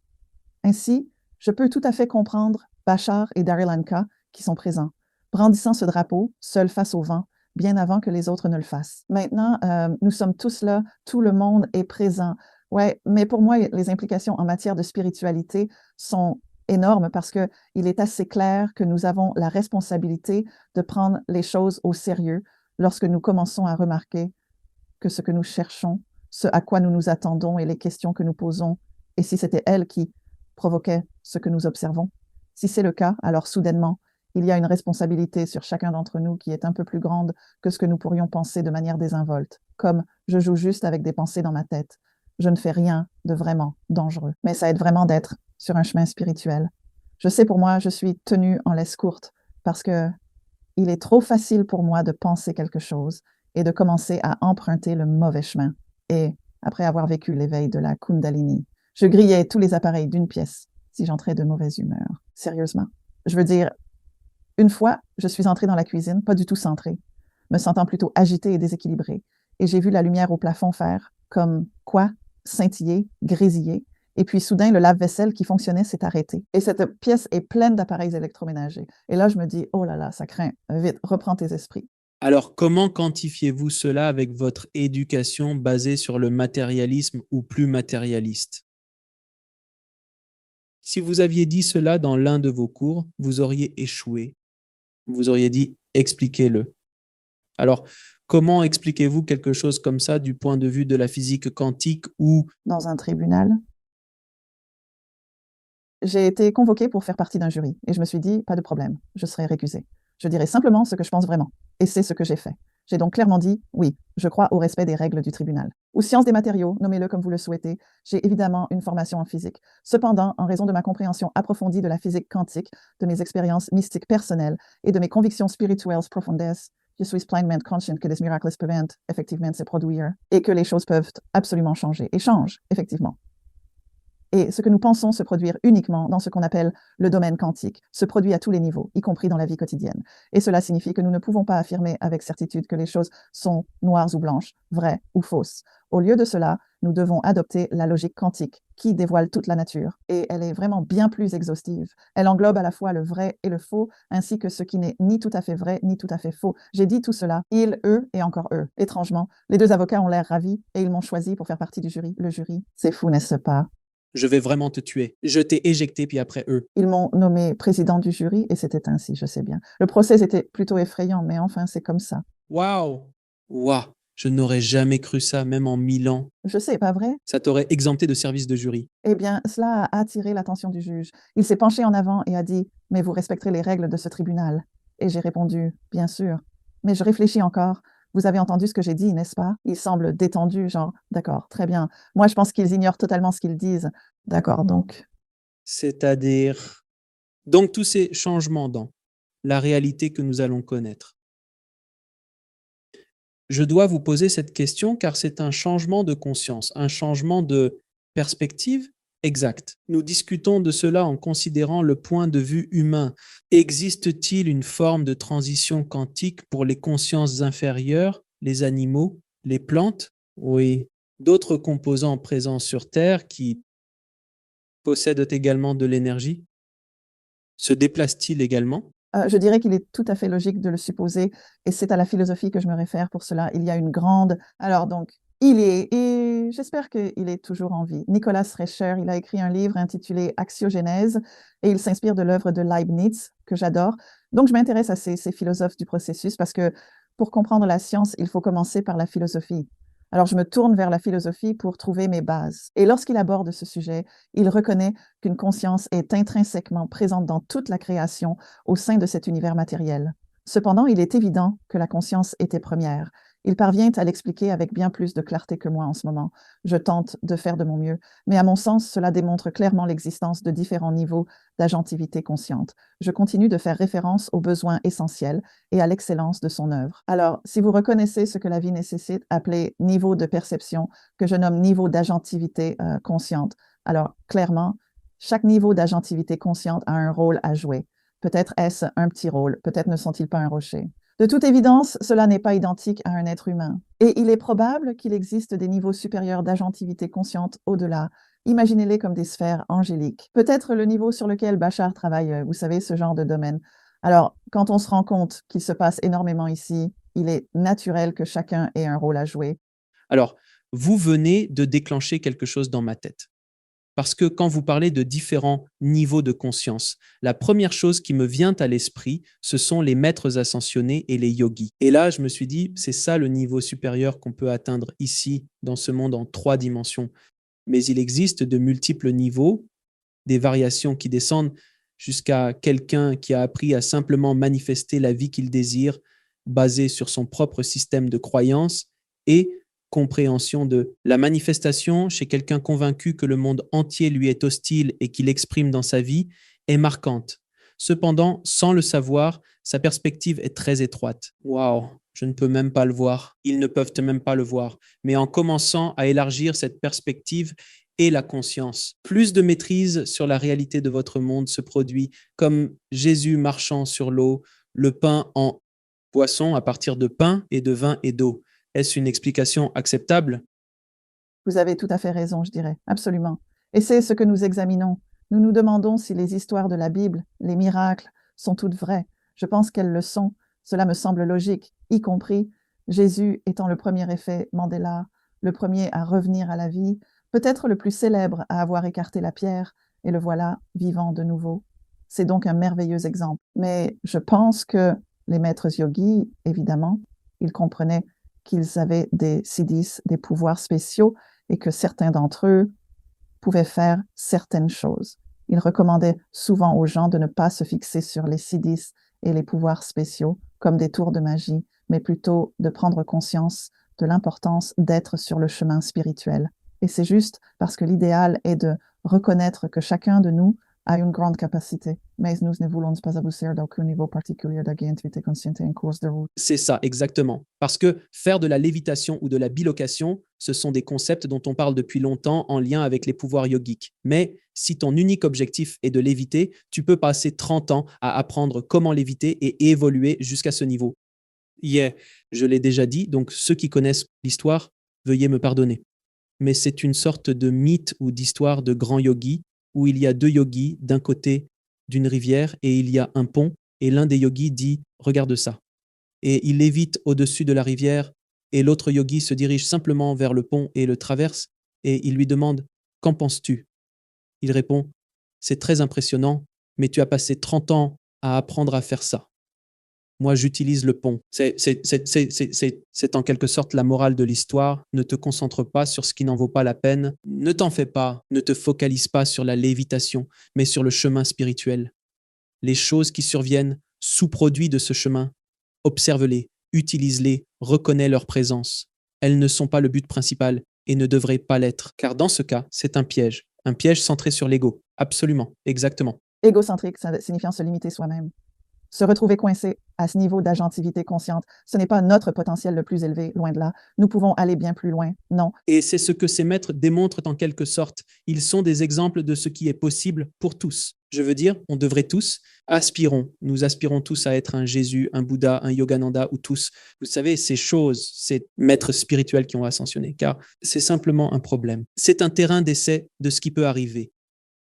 Ainsi, je peux tout à fait comprendre Bachar et Daryl Anka qui sont présents, brandissant ce drapeau, seul face au vent, bien avant que les autres ne le fassent. Maintenant, nous sommes tous là, tout le monde est présent. Ouais, mais pour moi, les implications en matière de spiritualité sont énormes parce qu'il est assez clair que nous avons la responsabilité de prendre les choses au sérieux lorsque nous commençons à remarquer que ce que nous cherchons, ce à quoi nous nous attendons et les questions que nous posons, et si c'était elle qui provoquait ce que nous observons. Si c'est le cas, alors soudainement, il y a une responsabilité sur chacun d'entre nous qui est un peu plus grande que ce que nous pourrions penser de manière désinvolte, comme je joue juste avec des pensées dans ma tête. Je ne fais rien de vraiment dangereux, mais ça aide vraiment d'être sur un chemin spirituel. Je sais pour moi, je suis tenue en laisse courte parce que il est trop facile pour moi de penser quelque chose et de commencer à emprunter le mauvais chemin. Et après avoir vécu l'éveil de la Kundalini, je grillais tous les appareils d'une pièce si j'entrais de mauvaise humeur. Sérieusement. Je veux dire, une fois, je suis entrée dans la cuisine, pas du tout centrée. me sentant plutôt agitée et déséquilibrée. Et j'ai vu la lumière au plafond faire comme quoi scintiller, grésiller. Et puis soudain, le lave-vaisselle qui fonctionnait s'est arrêté. Et cette pièce est pleine d'appareils électroménagers. Et là, je me dis, oh là là, ça craint. Vite, reprends tes esprits. Alors, comment quantifiez-vous cela avec votre éducation basée sur le matérialisme ou plus matérialiste? Si vous aviez dit cela dans l'un de vos cours, vous auriez échoué. Vous auriez dit expliquez-le. Alors, comment expliquez-vous quelque chose comme ça du point de vue de la physique quantique ou Dans un tribunal, j'ai été convoquée pour faire partie d'un jury et je me suis dit, pas de problème, je serai récusée. Je dirai simplement ce que je pense vraiment. Et c'est ce que j'ai fait. J'ai donc clairement dit, oui, je crois au respect des règles du tribunal. Ou sciences des matériaux, nommez-le comme vous le souhaitez. J'ai évidemment une formation en physique. Cependant, en raison de ma compréhension approfondie de la physique quantique, de mes expériences mystiques personnelles et de mes convictions spirituelles profondes, je suis pleinement conscient que des miracles peuvent effectivement se produire et que les choses peuvent absolument changer et changent, effectivement. Et ce que nous pensons se produire uniquement dans ce qu'on appelle le domaine quantique se produit à tous les niveaux, y compris dans la vie quotidienne. Et cela signifie que nous ne pouvons pas affirmer avec certitude que les choses sont noires ou blanches, vraies ou fausses. Au lieu de cela, nous devons adopter la logique quantique qui dévoile toute la nature. Et elle est vraiment bien plus exhaustive. Elle englobe à la fois le vrai et le faux, ainsi que ce qui n'est ni tout à fait vrai ni tout à fait faux. J'ai dit tout cela, ils, eux et encore eux. Étrangement, les deux avocats ont l'air ravis et ils m'ont choisi pour faire partie du jury. Le jury, c'est fou, n'est-ce pas? je vais vraiment te tuer? Je t'ai éjecté puis après eux. Ils m'ont nommé président du jury et c'était ainsi, je sais bien. Le procès était plutôt effrayant, mais enfin, c'est comme ça. Waouh! Waouh! Je n'aurais jamais cru ça, même en 1000 ans. Je sais, pas vrai? Ça t'aurait exempté de service de jury. Eh bien, cela a attiré l'attention du juge. Il s'est penché en avant et a dit, mais vous respecterez les règles de ce tribunal. Et j'ai répondu, bien sûr. Mais je réfléchis encore. Vous avez entendu ce que j'ai dit, n'est-ce pas? Il semble détendu, genre, d'accord, très bien. Moi, je pense qu'ils ignorent totalement ce qu'ils disent. D'accord, donc. C'est-à-dire... Donc tous ces changements dans la réalité que nous allons connaître. Je dois vous poser cette question car c'est un changement de conscience, un changement de perspective exact. Nous discutons de cela en considérant le point de vue humain. Existe-t-il une forme de transition quantique pour les consciences inférieures, les animaux, les plantes? Oui. D'autres composants présents sur Terre qui possèdent également de l'énergie? Se déplacent-ils également? Je dirais qu'il est tout à fait logique de le supposer, et c'est à la philosophie que je me réfère pour cela. Il y a une grande... Alors donc, il est, et j'espère qu'il est toujours en vie. Nicolas Rescher, il a écrit un livre intitulé Axiogénèse, et il s'inspire de l'œuvre de Leibniz, que j'adore. Donc je m'intéresse à ces philosophes du processus, parce que pour comprendre la science, il faut commencer par la philosophie. Alors je me tourne vers la philosophie pour trouver mes bases. Et lorsqu'il aborde ce sujet, il reconnaît qu'une conscience est intrinsèquement présente dans toute la création au sein de cet univers matériel. Cependant, il est évident que la conscience était première. Il parvient à l'expliquer avec bien plus de clarté que moi en ce moment. Je tente de faire de mon mieux, mais à mon sens, cela démontre clairement l'existence de différents niveaux d'agentivité consciente. Je continue de faire référence aux besoins essentiels et à l'excellence de son œuvre. Alors, si vous reconnaissez ce que la vie nécessite, appelé niveau de perception, que je nomme niveau d'agentivité consciente, alors clairement, chaque niveau d'agentivité consciente a un rôle à jouer. Peut-être est-ce un petit rôle, peut-être ne sont-ils pas un rocher. De toute évidence, cela n'est pas identique à un être humain. Et il est probable qu'il existe des niveaux supérieurs d'agentivité consciente au-delà. Imaginez-les comme des sphères angéliques. Peut-être le niveau sur lequel Bachar travaille, vous savez, ce genre de domaine. Alors, quand on se rend compte qu'il se passe énormément ici, il est naturel que chacun ait un rôle à jouer. Alors, vous venez de déclencher quelque chose dans ma tête. Parce que quand vous parlez de différents niveaux de conscience, la première chose qui me vient à l'esprit, ce sont les maîtres ascensionnés et les yogis. Et là, je me suis dit, c'est ça le niveau supérieur qu'on peut atteindre ici, dans ce monde en 3 dimensions. Mais il existe de multiples niveaux, des variations qui descendent jusqu'à quelqu'un qui a appris à simplement manifester la vie qu'il désire, basée sur son propre système de croyances et compréhension de la manifestation chez quelqu'un convaincu que le monde entier lui est hostile et qu'il exprime dans sa vie est marquante. Cependant, sans le savoir, sa perspective est très étroite. Waouh, je ne peux même pas le voir. Ils ne peuvent même pas le voir. Mais en commençant à élargir cette perspective et la conscience, plus de maîtrise sur la réalité de votre monde se produit, comme Jésus marchant sur l'eau, le pain en poisson à partir de pain et de vin et d'eau. Est-ce une explication acceptable? Vous avez tout à fait raison, je dirais, absolument. Et c'est ce que nous examinons. Nous nous demandons si les histoires de la Bible, les miracles, sont toutes vraies. Je pense qu'elles le sont. Cela me semble logique, y compris Jésus étant le premier effet Mandela, le premier à revenir à la vie, peut-être le plus célèbre à avoir écarté la pierre, et le voilà vivant de nouveau. C'est donc un merveilleux exemple. Mais je pense que les maîtres yogis, évidemment, ils comprenaient qu'ils avaient des siddhis, des pouvoirs spéciaux, et que certains d'entre eux pouvaient faire certaines choses. Il recommandait souvent aux gens de ne pas se fixer sur les siddhis et les pouvoirs spéciaux comme des tours de magie, mais plutôt de prendre conscience de l'importance d'être sur le chemin spirituel. Et c'est juste parce que l'idéal est de reconnaître que chacun de nous a une grande capacité, mais nous ne voulons pas abuser d'aucun niveau particulier d'activité consciente en cours de route. C'est ça, exactement. Parce que faire de la lévitation ou de la bilocation, ce sont des concepts dont on parle depuis longtemps en lien avec les pouvoirs yogiques. Mais si ton unique objectif est de léviter, tu peux passer 30 ans à apprendre comment léviter et évoluer jusqu'à ce niveau. Yeah, je l'ai déjà dit, donc ceux qui connaissent l'histoire, veuillez me pardonner. Mais c'est une sorte de mythe ou d'histoire de grands yogis où il y a deux yogis d'un côté d'une rivière et il y a un pont et l'un des yogis dit « regarde ça ». Et il lévite au-dessus de la rivière et l'autre yogi se dirige simplement vers le pont et le traverse et il lui demande « qu'en penses-tu » Il répond « c'est très impressionnant, mais tu as passé 30 ans à apprendre à faire ça. Moi, j'utilise le pont. » C'est en quelque sorte la morale de l'histoire. Ne te concentre pas sur ce qui n'en vaut pas la peine. Ne t'en fais pas. Ne te focalise pas sur la lévitation, mais sur le chemin spirituel. Les choses qui surviennent, sous-produits de ce chemin, observe-les, utilise-les, reconnais leur présence. Elles ne sont pas le but principal et ne devraient pas l'être, car dans ce cas, c'est un piège centré sur l'ego. Absolument, exactement. Égocentrique, signifiant se limiter soi-même. Se retrouver coincé à ce niveau d'agentivité consciente, ce n'est pas notre potentiel le plus élevé, loin de là. Nous pouvons aller bien plus loin, non. Et c'est ce que ces maîtres démontrent en quelque sorte. Ils sont des exemples de ce qui est possible pour tous. Je veux dire, on devrait tous, nous aspirons tous à être un Jésus, un Bouddha, un Yogananda ou tous. Vous savez, ces choses, ces maîtres spirituels qui ont ascensionné, car c'est simplement un problème. C'est un terrain d'essai de ce qui peut arriver.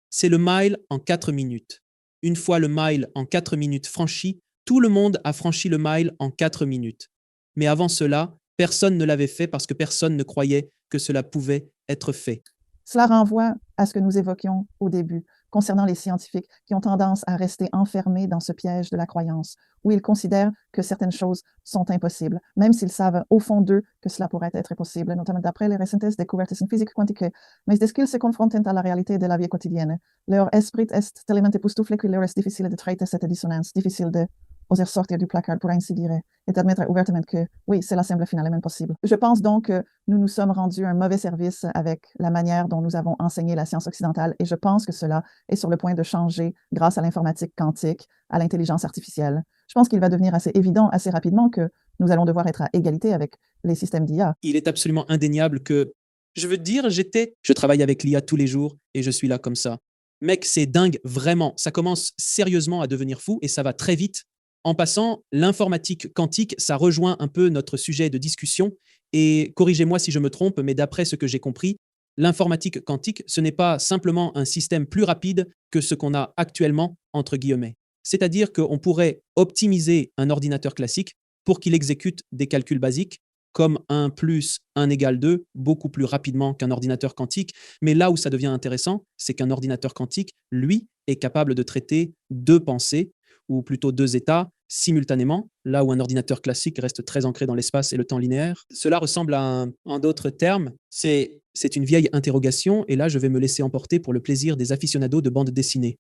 C'est le mile en 4 minutes. Une fois le mile en 4 minutes franchi, tout le monde a franchi le mile en 4 minutes. Mais avant cela, personne ne l'avait fait parce que personne ne croyait que cela pouvait être fait. Cela renvoie à ce que nous évoquions au début, concernant les scientifiques qui ont tendance à rester enfermés dans ce piège de la croyance, où ils considèrent que certaines choses sont impossibles, même s'ils savent au fond d'eux que cela pourrait être possible, notamment d'après les récentes découvertes en physique quantique. Mais dès qu'ils se confrontent à la réalité de la vie quotidienne, leur esprit est tellement époustouflé qu'il leur est difficile de traiter cette dissonance, difficile de oser sortir du placard, pour ainsi dire, et d'admettre ouvertement que oui, c'est la simple finalement possible. Je pense donc que nous nous sommes rendus un mauvais service avec la manière dont nous avons enseigné la science occidentale, et je pense que cela est sur le point de changer grâce à l'informatique quantique, à l'intelligence artificielle. Je pense qu'il va devenir assez évident assez rapidement que nous allons devoir être à égalité avec les systèmes d'IA. Il est absolument indéniable que, je veux dire, je travaille avec l'IA tous les jours et je suis là comme ça. Mec, c'est dingue, vraiment. Ça commence sérieusement à devenir fou et ça va très vite. En passant, l'informatique quantique, ça rejoint un peu notre sujet de discussion. Et corrigez-moi si je me trompe, mais d'après ce que j'ai compris, l'informatique quantique, ce n'est pas simplement un système plus rapide que ce qu'on a actuellement, entre guillemets. C'est-à-dire qu'on pourrait optimiser un ordinateur classique pour qu'il exécute des calculs basiques, comme 1 plus 1 égale 2, beaucoup plus rapidement qu'un ordinateur quantique. Mais là où ça devient intéressant, c'est qu'un ordinateur quantique, lui, est capable de traiter 2 pensées, ou plutôt 2 états, simultanément, là où un ordinateur classique reste très ancré dans l'espace et le temps linéaire. Cela ressemble à en d'autres termes, c'est une vieille interrogation, et là je vais me laisser emporter pour le plaisir des aficionados de bande dessinée.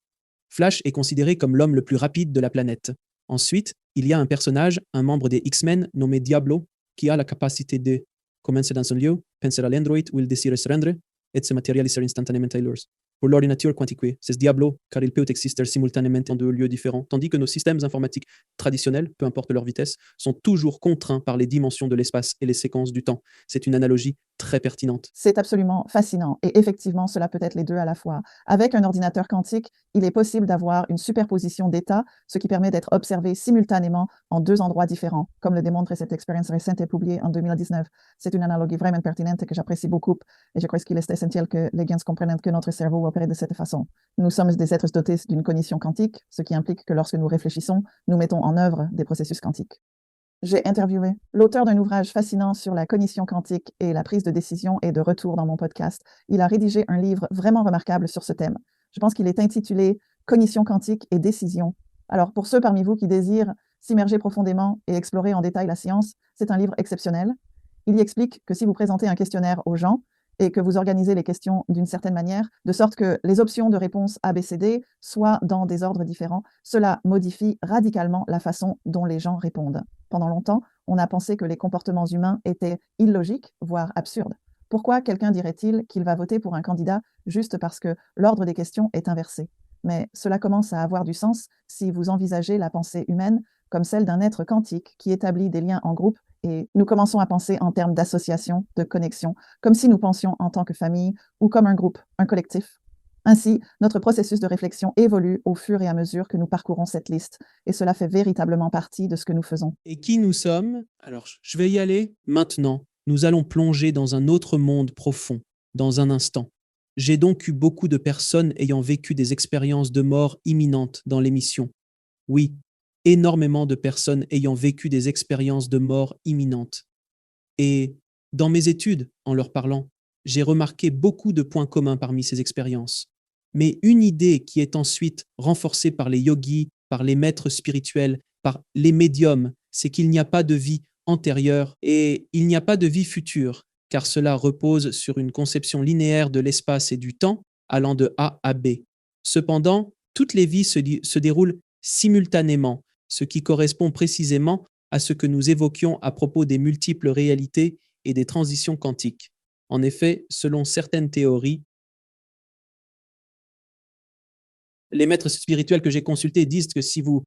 Flash est considéré comme l'homme le plus rapide de la planète. Ensuite, il y a un personnage, un membre des X-Men nommé Diablo, qui a la capacité de commencer dans un lieu, penser à l'android où il désire se rendre, et de se matérialiser instantanément ailleurs. Pour l'ordinateur quantique, c'est Diablo, car il peut exister simultanément en 2 lieux différents, tandis que nos systèmes informatiques traditionnels, peu importe leur vitesse, sont toujours contraints par les dimensions de l'espace et les séquences du temps. C'est une analogie très pertinente. C'est absolument fascinant et effectivement, cela peut être les deux à la fois. Avec un ordinateur quantique, il est possible d'avoir une superposition d'états, ce qui permet d'être observé simultanément en deux endroits différents, comme le démontre cette expérience récente et publiée en 2019. C'est une analogie vraiment pertinente que j'apprécie beaucoup et je crois qu'il est essentiel que les gens comprennent que notre cerveau opère de cette façon. Nous sommes des êtres dotés d'une cognition quantique, ce qui implique que lorsque nous réfléchissons, nous mettons en œuvre des processus quantiques. J'ai interviewé l'auteur d'un ouvrage fascinant sur la cognition quantique et la prise de décision et de retour dans mon podcast. Il a rédigé un livre vraiment remarquable sur ce thème. Je pense qu'il est intitulé Cognition quantique et décision. Alors, pour ceux parmi vous qui désirent s'immerger profondément et explorer en détail la science, c'est un livre exceptionnel. Il y explique que si vous présentez un questionnaire aux gens et que vous organisez les questions d'une certaine manière, de sorte que les options de réponse A, B, C, D soient dans des ordres différents, cela modifie radicalement la façon dont les gens répondent. Pendant longtemps, on a pensé que les comportements humains étaient illogiques, voire absurdes. Pourquoi quelqu'un dirait-il qu'il va voter pour un candidat juste parce que l'ordre des questions est inversé? Mais cela commence à avoir du sens si vous envisagez la pensée humaine comme celle d'un être quantique qui établit des liens en groupe et nous commençons à penser en termes d'association, de connexion, comme si nous pensions en tant que famille ou comme un groupe, un collectif. Ainsi, notre processus de réflexion évolue au fur et à mesure que nous parcourons cette liste, et cela fait véritablement partie de ce que nous faisons. Et qui nous sommes? Alors, je vais y aller maintenant. Nous allons plonger dans un autre monde profond, dans un instant. J'ai donc eu beaucoup de personnes ayant vécu des expériences de mort imminente dans l'émission. Oui, énormément de personnes ayant vécu des expériences de mort imminente. Et dans mes études, en leur parlant, j'ai remarqué beaucoup de points communs parmi ces expériences. Mais une idée qui est ensuite renforcée par les yogis, par les maîtres spirituels, par les médiums, c'est qu'il n'y a pas de vie antérieure et il n'y a pas de vie future, car cela repose sur une conception linéaire de l'espace et du temps allant de A à B. Cependant, toutes les vies se déroulent simultanément, ce qui correspond précisément à ce que nous évoquions à propos des multiples réalités et des transitions quantiques. En effet, selon certaines théories, les maîtres spirituels que j'ai consultés disent que si vous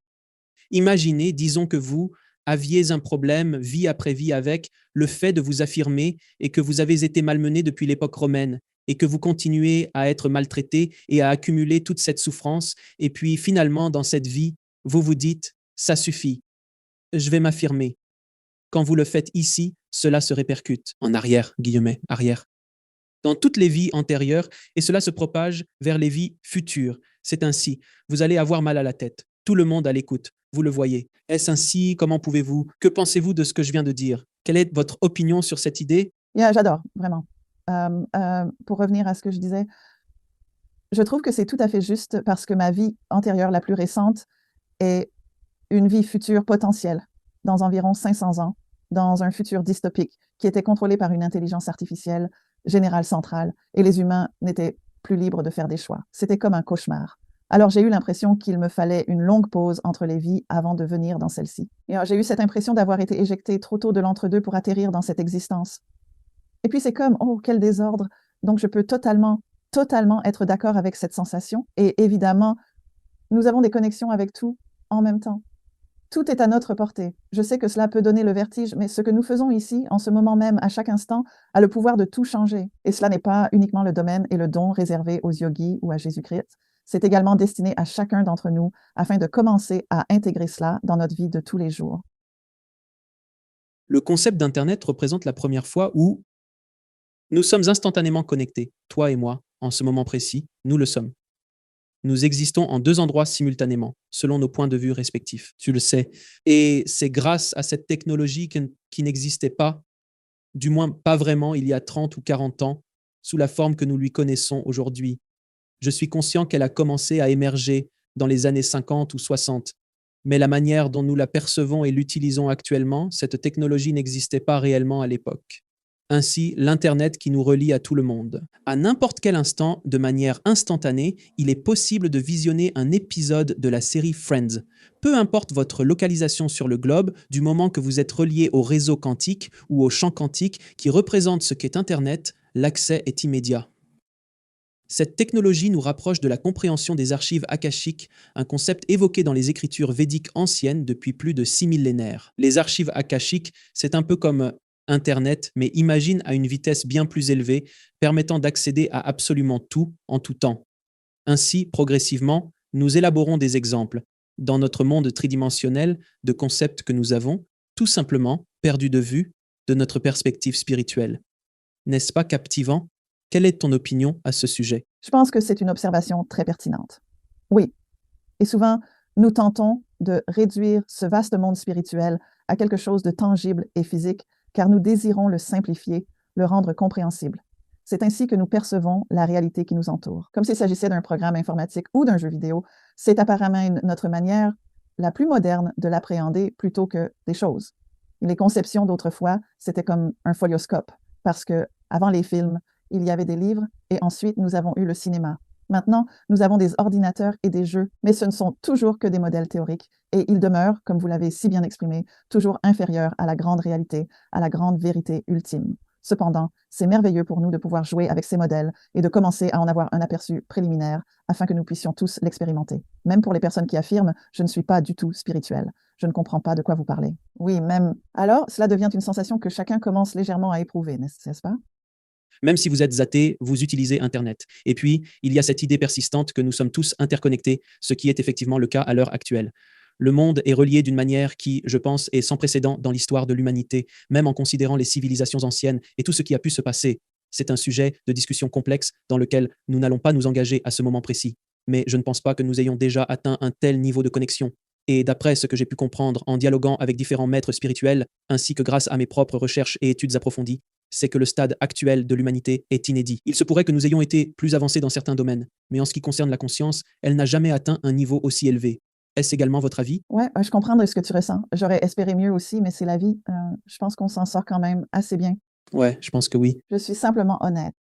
imaginez, disons que vous aviez un problème vie après vie avec le fait de vous affirmer et que vous avez été malmené depuis l'époque romaine et que vous continuez à être maltraité et à accumuler toute cette souffrance et puis finalement dans cette vie, vous vous dites « ça suffit, je vais m'affirmer ». Quand vous le faites ici, cela se répercute en arrière, guillemets, arrière, dans toutes les vies antérieures et cela se propage vers les vies futures. C'est ainsi. Vous allez avoir mal à la tête. Tout le monde à l'écoute. Vous le voyez. Est-ce ainsi? Comment pouvez-vous? Que pensez-vous de ce que je viens de dire? Quelle est votre opinion sur cette idée? J'adore, vraiment. Pour revenir à ce que je disais, je trouve que c'est tout à fait juste parce que ma vie antérieure la plus récente est une vie future potentielle dans environ 500 ans, dans un futur dystopique qui était contrôlé par une intelligence artificielle générale centrale et les humains n'étaient plus libres de faire des choix. C'était comme un cauchemar. Alors j'ai eu l'impression qu'il me fallait une longue pause entre les vies avant de venir dans celle-ci. Et j'ai eu cette impression d'avoir été éjectée trop tôt de l'entre-deux pour atterrir dans cette existence. Et puis c'est comme, oh, quel désordre. Donc je peux totalement être d'accord avec cette sensation. Et évidemment, nous avons des connexions avec tout en même temps. Tout est à notre portée. Je sais que cela peut donner le vertige, mais ce que nous faisons ici, en ce moment même, à chaque instant, a le pouvoir de tout changer. Et cela n'est pas uniquement le domaine et le don réservé aux yogis ou à Jésus-Christ. C'est également destiné à chacun d'entre nous afin de commencer à intégrer cela dans notre vie de tous les jours. Le concept d'Internet représente la première fois où nous sommes instantanément connectés, toi et moi, en ce moment précis, nous le sommes. Nous existons en deux endroits simultanément, selon nos points de vue respectifs, tu le sais. Et c'est grâce à cette technologie qui n'existait pas, du moins pas vraiment il y a 30 ou 40 ans, sous la forme que nous lui connaissons aujourd'hui. Je suis conscient qu'elle a commencé à émerger dans les années 50 ou 60, mais la manière dont nous la percevons et l'utilisons actuellement, cette technologie n'existait pas réellement à l'époque. Ainsi, l'Internet qui nous relie à tout le monde. À n'importe quel instant, de manière instantanée, il est possible de visionner un épisode de la série Friends. Peu importe votre localisation sur le globe, du moment que vous êtes relié au réseau quantique ou au champ quantique qui représente ce qu'est Internet, l'accès est immédiat. Cette technologie nous rapproche de la compréhension des archives akashiques, un concept évoqué dans les écritures védiques anciennes depuis plus de 6 millénaires. Les archives akashiques, c'est un peu comme Internet, mais imagine à une vitesse bien plus élevée, permettant d'accéder à absolument tout en tout temps. Ainsi, progressivement, nous élaborons des exemples, dans notre monde tridimensionnel, de concepts que nous avons, tout simplement, perdus de vue de notre perspective spirituelle. N'est-ce pas captivant? Quelle est ton opinion à ce sujet? Je pense que c'est une observation très pertinente. Oui, et souvent, nous tentons de réduire ce vaste monde spirituel à quelque chose de tangible et physique, car nous désirons le simplifier, le rendre compréhensible. C'est ainsi que nous percevons la réalité qui nous entoure. Comme s'il s'agissait d'un programme informatique ou d'un jeu vidéo, c'est apparemment notre manière la plus moderne de l'appréhender plutôt que des choses. Les conceptions d'autrefois, c'était comme un folioscope, parce que avant les films, il y avait des livres et ensuite nous avons eu le cinéma. Maintenant, nous avons des ordinateurs et des jeux, mais ce ne sont toujours que des modèles théoriques et ils demeurent, comme vous l'avez si bien exprimé, toujours inférieurs à la grande réalité, à la grande vérité ultime. Cependant, c'est merveilleux pour nous de pouvoir jouer avec ces modèles et de commencer à en avoir un aperçu préliminaire afin que nous puissions tous l'expérimenter. Même pour les personnes qui affirment « je ne suis pas du tout spirituel ». Je ne comprends pas de quoi vous parlez. Oui, même. Alors, cela devient une sensation que chacun commence légèrement à éprouver, n'est-ce pas? Même si vous êtes athée, vous utilisez Internet. Et puis, il y a cette idée persistante que nous sommes tous interconnectés, ce qui est effectivement le cas à l'heure actuelle. Le monde est relié d'une manière qui, je pense, est sans précédent dans l'histoire de l'humanité, même en considérant les civilisations anciennes et tout ce qui a pu se passer. C'est un sujet de discussion complexe dans lequel nous n'allons pas nous engager à ce moment précis. Mais je ne pense pas que nous ayons déjà atteint un tel niveau de connexion. Et d'après ce que j'ai pu comprendre en dialoguant avec différents maîtres spirituels, ainsi que grâce à mes propres recherches et études approfondies, c'est que le stade actuel de l'humanité est inédit. Il se pourrait que nous ayons été plus avancés dans certains domaines, mais en ce qui concerne la conscience, elle n'a jamais atteint un niveau aussi élevé. Est-ce également votre avis? Oui, je comprends de ce que tu ressens. J'aurais espéré mieux aussi, mais c'est la vie. Je pense qu'on s'en sort quand même assez bien. Ouais, je pense que oui. Je suis simplement honnête.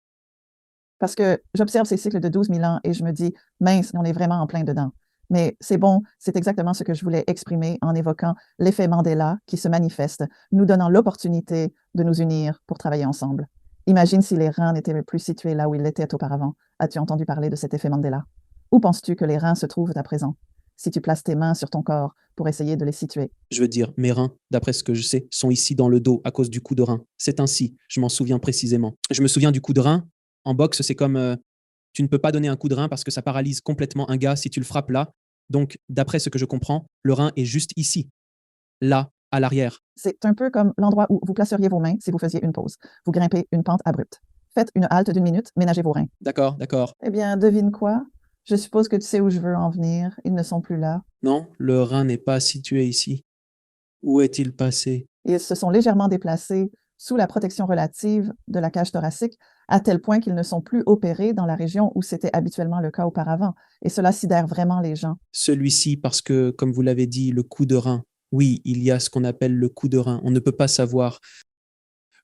Parce que j'observe ces cycles de 12 000 ans et je me dis, mince, on est vraiment en plein dedans. Mais c'est bon, c'est exactement ce que je voulais exprimer en évoquant l'effet Mandela qui se manifeste, nous donnant l'opportunité de nous unir pour travailler ensemble. Imagine si les reins n'étaient plus situés là où ils l'étaient auparavant. As-tu entendu parler de cet effet Mandela? Où penses-tu que les reins se trouvent à présent? Si tu places tes mains sur ton corps pour essayer de les situer. Je veux dire, mes reins, d'après ce que je sais, sont ici dans le dos à cause du coup de rein. C'est ainsi, je m'en souviens précisément. Je me souviens du coup de rein. En boxe, c'est comme tu ne peux pas donner un coup de rein parce que ça paralyse complètement un gars si tu le frappes là. Donc, d'après ce que je comprends, le rein est juste ici, là, à l'arrière. C'est un peu comme l'endroit où vous placeriez vos mains si vous faisiez une pause. Vous grimpez une pente abrupte. Faites une halte d'1 minute, ménagez vos reins. D'accord, d'accord. Eh bien, devine quoi? Je suppose que tu sais où je veux en venir. Ils ne sont plus là. Non, le rein n'est pas situé ici. Où est-il passé? Ils se sont légèrement déplacés sous la protection relative de la cage thoracique, à tel point qu'ils ne sont plus opérés dans la région où c'était habituellement le cas auparavant. Et cela sidère vraiment les gens. Celui-ci, parce que, comme vous l'avez dit, le coup de rein. Oui, il y a ce qu'on appelle le coup de rein. On ne peut pas savoir.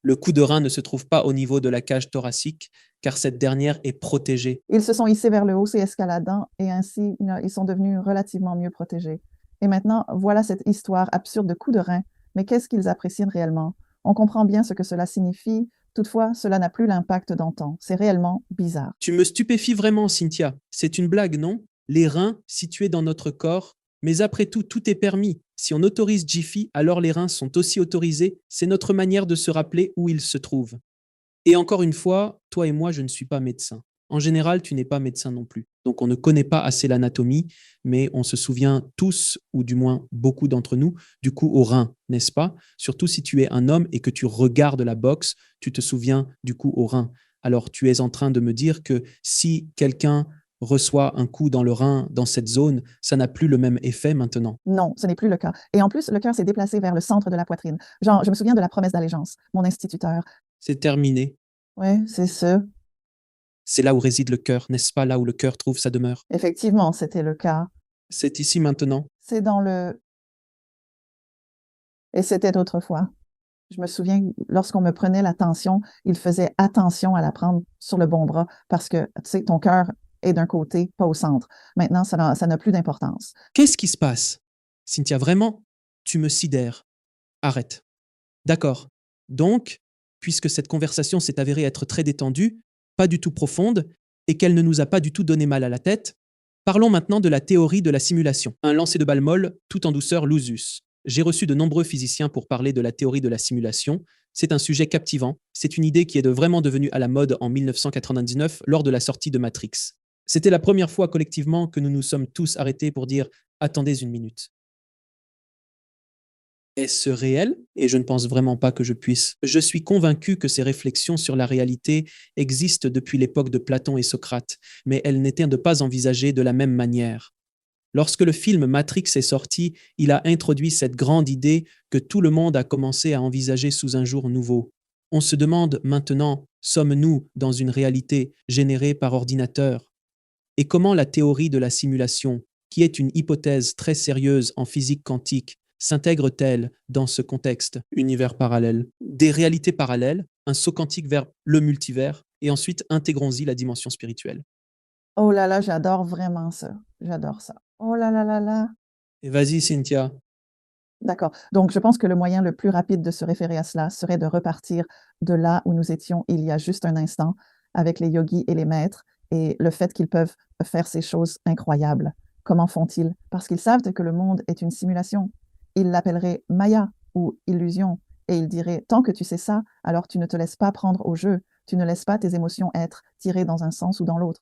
Le coup de rein ne se trouve pas au niveau de la cage thoracique, car cette dernière est protégée. Ils se sont hissés vers le haut, ces escaladants, et ainsi, ils sont devenus relativement mieux protégés. Et maintenant, voilà cette histoire absurde de coup de rein. Mais qu'est-ce qu'ils apprécient réellement? On comprend bien ce que cela signifie. Toutefois, cela n'a plus l'impact d'antan. C'est réellement bizarre. Tu me stupéfies vraiment, Cynthia. C'est une blague, non? Les reins situés dans notre corps. Mais après tout, tout est permis. Si on autorise Jiffy, alors les reins sont aussi autorisés. C'est notre manière de se rappeler où ils se trouvent. Et encore une fois, toi et moi, je ne suis pas médecin. En général, tu n'es pas médecin non plus. Donc, on ne connaît pas assez l'anatomie, mais on se souvient tous, ou du moins beaucoup d'entre nous, du coup au rein, n'est-ce pas? Surtout si tu es un homme et que tu regardes la boxe, tu te souviens du coup au rein. Alors, tu es en train de me dire que si quelqu'un reçoit un coup dans le rein, dans cette zone, ça n'a plus le même effet maintenant. Non, ce n'est plus le cas. Et en plus, le cœur s'est déplacé vers le centre de la poitrine. Genre, je me souviens de la promesse d'allégeance, mon instituteur. C'est terminé. Oui, c'est ça. C'est là où réside le cœur, n'est-ce pas là où le cœur trouve sa demeure? Effectivement, c'était le cas. C'est ici maintenant. C'est dans le... Et c'était autrefois. Je me souviens, lorsqu'on me prenait la tension, il faisait attention à la prendre sur le bon bras parce que, tu sais, ton cœur est d'un côté, pas au centre. Maintenant, ça n'a plus d'importance. Qu'est-ce qui se passe? Cynthia, vraiment, tu me sidères. Arrête. D'accord. Donc, puisque cette conversation s'est avérée être très détendue, pas du tout profonde, et qu'elle ne nous a pas du tout donné mal à la tête, parlons maintenant de la théorie de la simulation. Un lancer de balle molle, tout en douceur, l'usus. J'ai reçu de nombreux physiciens pour parler de la théorie de la simulation. C'est un sujet captivant. C'est une idée qui est vraiment devenue à la mode en 1999 lors de la sortie de Matrix. C'était la première fois collectivement que nous nous sommes tous arrêtés pour dire « Attendez une minute ». Est-ce réel? Et je ne pense vraiment pas que je puisse. Je suis convaincu que ces réflexions sur la réalité existent depuis l'époque de Platon et Socrate, mais elles n'étaient pas envisagées de la même manière. Lorsque le film Matrix est sorti, il a introduit cette grande idée que tout le monde a commencé à envisager sous un jour nouveau. On se demande maintenant, sommes-nous dans une réalité générée par ordinateur? Et comment la théorie de la simulation, qui est une hypothèse très sérieuse en physique quantique, s'intègre-t-elle dans ce contexte? Univers parallèle, des réalités parallèles, un saut quantique vers le multivers, et ensuite intégrons-y la dimension spirituelle. Oh là là, j'adore vraiment ça. J'adore ça. Oh là là là là. Et vas-y, Cynthia. D'accord. Donc, je pense que le moyen le plus rapide de se référer à cela serait de repartir de là où nous étions il y a juste un instant avec les yogis et les maîtres et le fait qu'ils peuvent faire ces choses incroyables. Comment font-ils? Parce qu'ils savent que le monde est une simulation. Ils l'appelleraient Maya ou illusion et ils diraient tant que tu sais ça, alors tu ne te laisses pas prendre au jeu, tu ne laisses pas tes émotions être tirées dans un sens ou dans l'autre.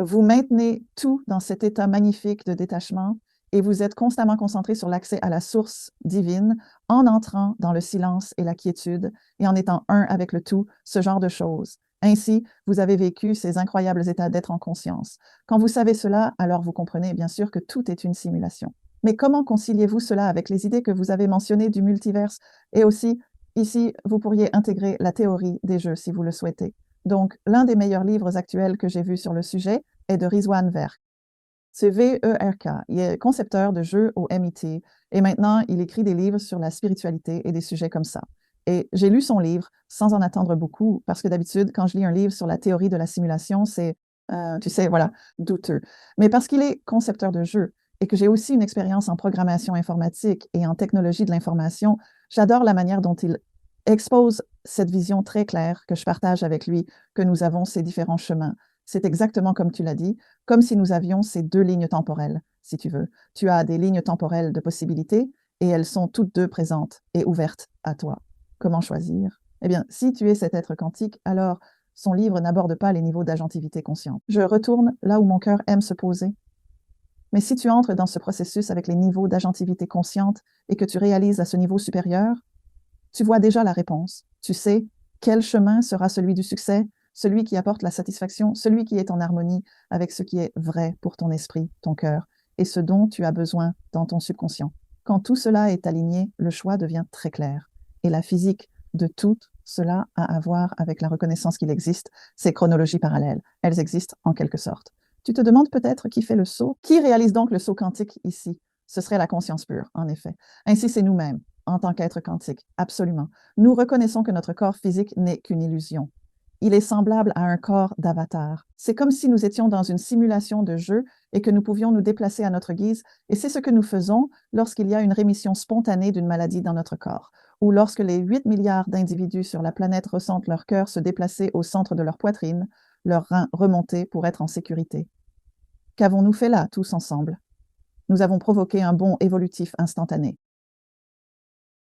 Vous maintenez tout dans cet état magnifique de détachement et vous êtes constamment concentré sur l'accès à la source divine en entrant dans le silence et la quiétude et en étant un avec le tout, ce genre de choses. Ainsi, vous avez vécu ces incroyables états d'être en conscience. Quand vous savez cela, alors vous comprenez bien sûr que tout est une simulation. Mais comment conciliez-vous cela avec les idées que vous avez mentionnées du multiverse? Et aussi, ici, vous pourriez intégrer la théorie des jeux si vous le souhaitez. Donc, l'un des meilleurs livres actuels que j'ai vus sur le sujet est de Rizwan Verk. C'est V-E-R-K. Il est concepteur de jeux au MIT et maintenant il écrit des livres sur la spiritualité et des sujets comme ça. Et j'ai lu son livre sans en attendre beaucoup parce que d'habitude, quand je lis un livre sur la théorie de la simulation, c'est, tu sais, voilà, douteux. Mais parce qu'il est concepteur de jeux et que j'ai aussi une expérience en programmation informatique et en technologie de l'information, j'adore la manière dont il expose cette vision très claire que je partage avec lui, que nous avons ces différents chemins. C'est exactement comme tu l'as dit, comme si nous avions ces deux lignes temporelles, si tu veux. Tu as des lignes temporelles de possibilités et elles sont toutes deux présentes et ouvertes à toi. Comment choisir? Eh bien, si tu es cet être quantique, alors son livre n'aborde pas les niveaux d'agentivité consciente. Je retourne là où mon cœur aime se poser. Mais si tu entres dans ce processus avec les niveaux d'agentivité consciente et que tu réalises à ce niveau supérieur, tu vois déjà la réponse. Tu sais quel chemin sera celui du succès, celui qui apporte la satisfaction, celui qui est en harmonie avec ce qui est vrai pour ton esprit, ton cœur, et ce dont tu as besoin dans ton subconscient. Quand tout cela est aligné, le choix devient très clair. Et la physique de tout cela a à voir avec la reconnaissance qu'il existe ces chronologies parallèles. Elles existent en quelque sorte. Tu te demandes peut-être qui fait le saut? Qui réalise donc le saut quantique ici? Ce serait la conscience pure, en effet. Ainsi, c'est nous-mêmes, en tant qu'être quantique, absolument. Nous reconnaissons que notre corps physique n'est qu'une illusion. Il est semblable à un corps d'avatar. C'est comme si nous étions dans une simulation de jeu et que nous pouvions nous déplacer à notre guise, et c'est ce que nous faisons lorsqu'il y a une rémission spontanée d'une maladie dans notre corps, ou lorsque les 8 milliards d'individus sur la planète ressentent leur cœur se déplacer au centre de leur poitrine, leurs reins remonter pour être en sécurité. Qu'avons-nous fait là, tous ensemble? Nous avons provoqué un bond évolutif instantané.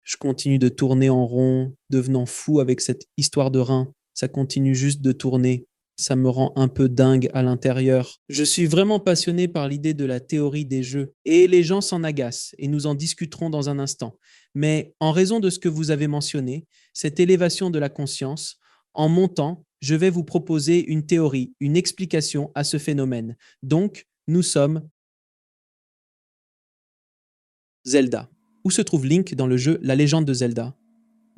Je continue de tourner en rond, devenant fou avec cette histoire de rein. Ça continue juste de tourner. Ça me rend un peu dingue à l'intérieur. Je suis vraiment passionné par l'idée de la théorie des jeux. Et les gens s'en agacent, et nous en discuterons dans un instant. Mais en raison de ce que vous avez mentionné, cette élévation de la conscience, en montant, je vais vous proposer une théorie, une explication à ce phénomène. Donc, nous sommes Zelda. Où se trouve Link dans le jeu La légende de Zelda?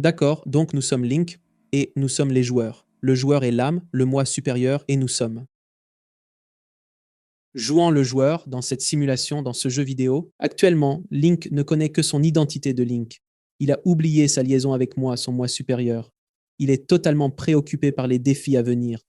D'accord, donc nous sommes Link et nous sommes les joueurs. Le joueur est l'âme, le moi supérieur et nous sommes. Jouant le joueur dans cette simulation, dans ce jeu vidéo, actuellement, Link ne connaît que son identité de Link. Il a oublié sa liaison avec moi, son moi supérieur. Il est totalement préoccupé par les défis à venir.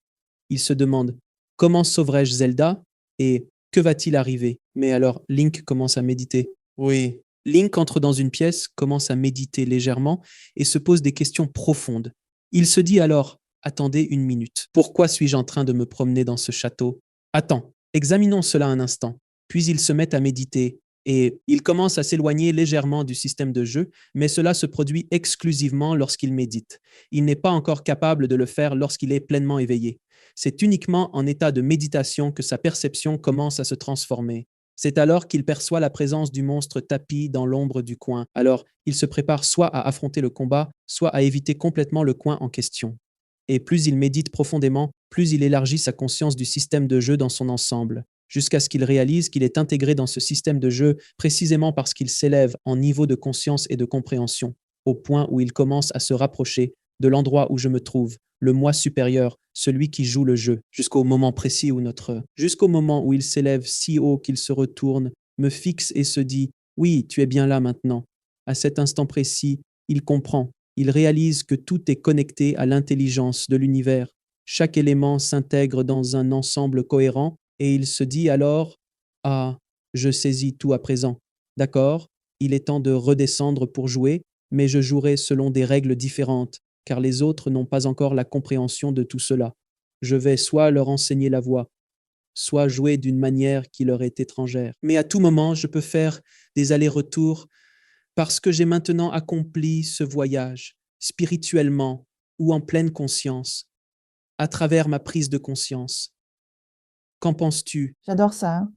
Il se demande comment sauverai-je Zelda et que va-t-il arriver? Mais alors Link commence à méditer. Oui. Link entre dans une pièce, commence à méditer légèrement et se pose des questions profondes. Il se dit alors « Attendez une minute. Pourquoi suis-je en train de me promener dans ce château? Attends, examinons cela un instant. » Puis il se met à méditer Et il commence à s'éloigner légèrement du système de jeu, mais cela se produit exclusivement lorsqu'il médite. Il n'est pas encore capable de le faire lorsqu'il est pleinement éveillé. C'est uniquement en état de méditation que sa perception commence à se transformer. C'est alors qu'il perçoit la présence du monstre tapi dans l'ombre du coin. Alors, il se prépare soit à affronter le combat, soit à éviter complètement le coin en question. Et plus il médite profondément, plus il élargit sa conscience du système de jeu dans son ensemble, jusqu'à ce qu'il réalise qu'il est intégré dans ce système de jeu précisément parce qu'il s'élève en niveau de conscience et de compréhension, au point où il commence à se rapprocher de l'endroit où je me trouve, le moi supérieur, celui qui joue le jeu, jusqu'au moment où il s'élève si haut qu'il se retourne, me fixe et se dit « Oui, tu es bien là maintenant ». À cet instant précis, il comprend, il réalise que tout est connecté à l'intelligence de l'univers. Chaque élément s'intègre dans un ensemble cohérent et il se dit alors « Ah, je saisis tout à présent. D'accord, il est temps de redescendre pour jouer, mais je jouerai selon des règles différentes, car les autres n'ont pas encore la compréhension de tout cela. Je vais soit leur enseigner la voie, soit jouer d'une manière qui leur est étrangère. Mais à tout moment, je peux faire des allers-retours parce que j'ai maintenant accompli ce voyage, spirituellement ou en pleine conscience, à travers ma prise de conscience. Qu'en penses-tu? J'adore ça.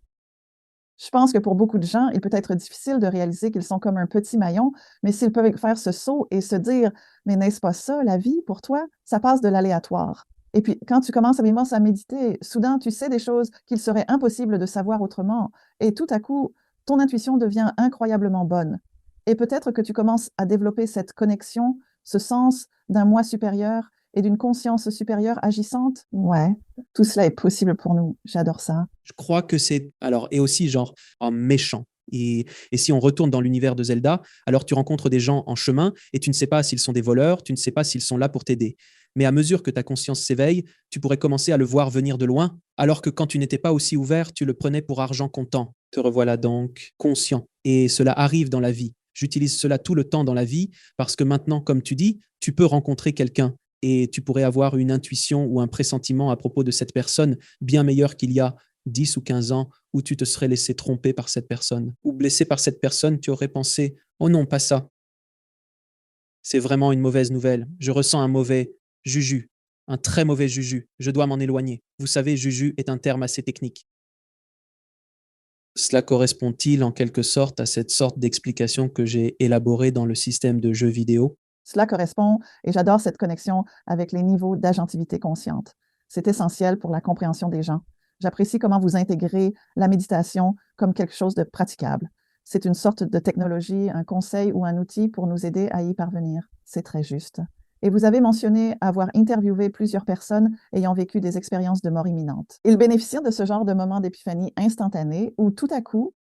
Je pense que pour beaucoup de gens, il peut être difficile de réaliser qu'ils sont comme un petit maillon, mais s'ils peuvent faire ce saut et se dire, mais n'est-ce pas ça, la vie, pour toi? Ça passe de l'aléatoire. Et puis, quand tu commences à méditer, soudain, tu sais des choses qu'il serait impossible de savoir autrement. Et tout à coup, ton intuition devient incroyablement bonne. Et peut-être que tu commences à développer cette connexion, ce sens d'un moi supérieur et d'une conscience supérieure agissante. Ouais, tout cela est possible pour nous. J'adore ça. Je crois que c'est alors et aussi genre en méchant. Et si on retourne dans l'univers de Zelda, alors tu rencontres des gens en chemin et tu ne sais pas s'ils sont des voleurs, tu ne sais pas s'ils sont là pour t'aider. Mais à mesure que ta conscience s'éveille, tu pourrais commencer à le voir venir de loin, alors que quand tu n'étais pas aussi ouvert, tu le prenais pour argent comptant. Te revoilà donc conscient. Et cela arrive dans la vie. J'utilise cela tout le temps dans la vie parce que maintenant, comme tu dis, tu peux rencontrer quelqu'un et tu pourrais avoir une intuition ou un pressentiment à propos de cette personne bien meilleur qu'il y a 10 ou 15 ans où tu te serais laissé tromper par cette personne ou blessé par cette personne, tu aurais pensé « Oh non, pas ça. C'est vraiment une mauvaise nouvelle. Je ressens un mauvais juju, un très mauvais juju. Je dois m'en éloigner. » Vous savez, juju est un terme assez technique. Cela correspond-il en quelque sorte à cette sorte d'explication que j'ai élaborée dans le système de jeux vidéo? Cela correspond, et j'adore cette connexion avec les niveaux d'agentivité consciente. C'est essentiel pour la compréhension des gens. J'apprécie comment vous intégrez la méditation comme quelque chose de praticable. C'est une sorte de technologie, un conseil ou un outil pour nous aider à y parvenir. C'est très juste. Et vous avez mentionné avoir interviewé plusieurs personnes ayant vécu des expériences de mort imminente. Ils bénéficient de ce genre de moment d'épiphanie instantané où tout à coup,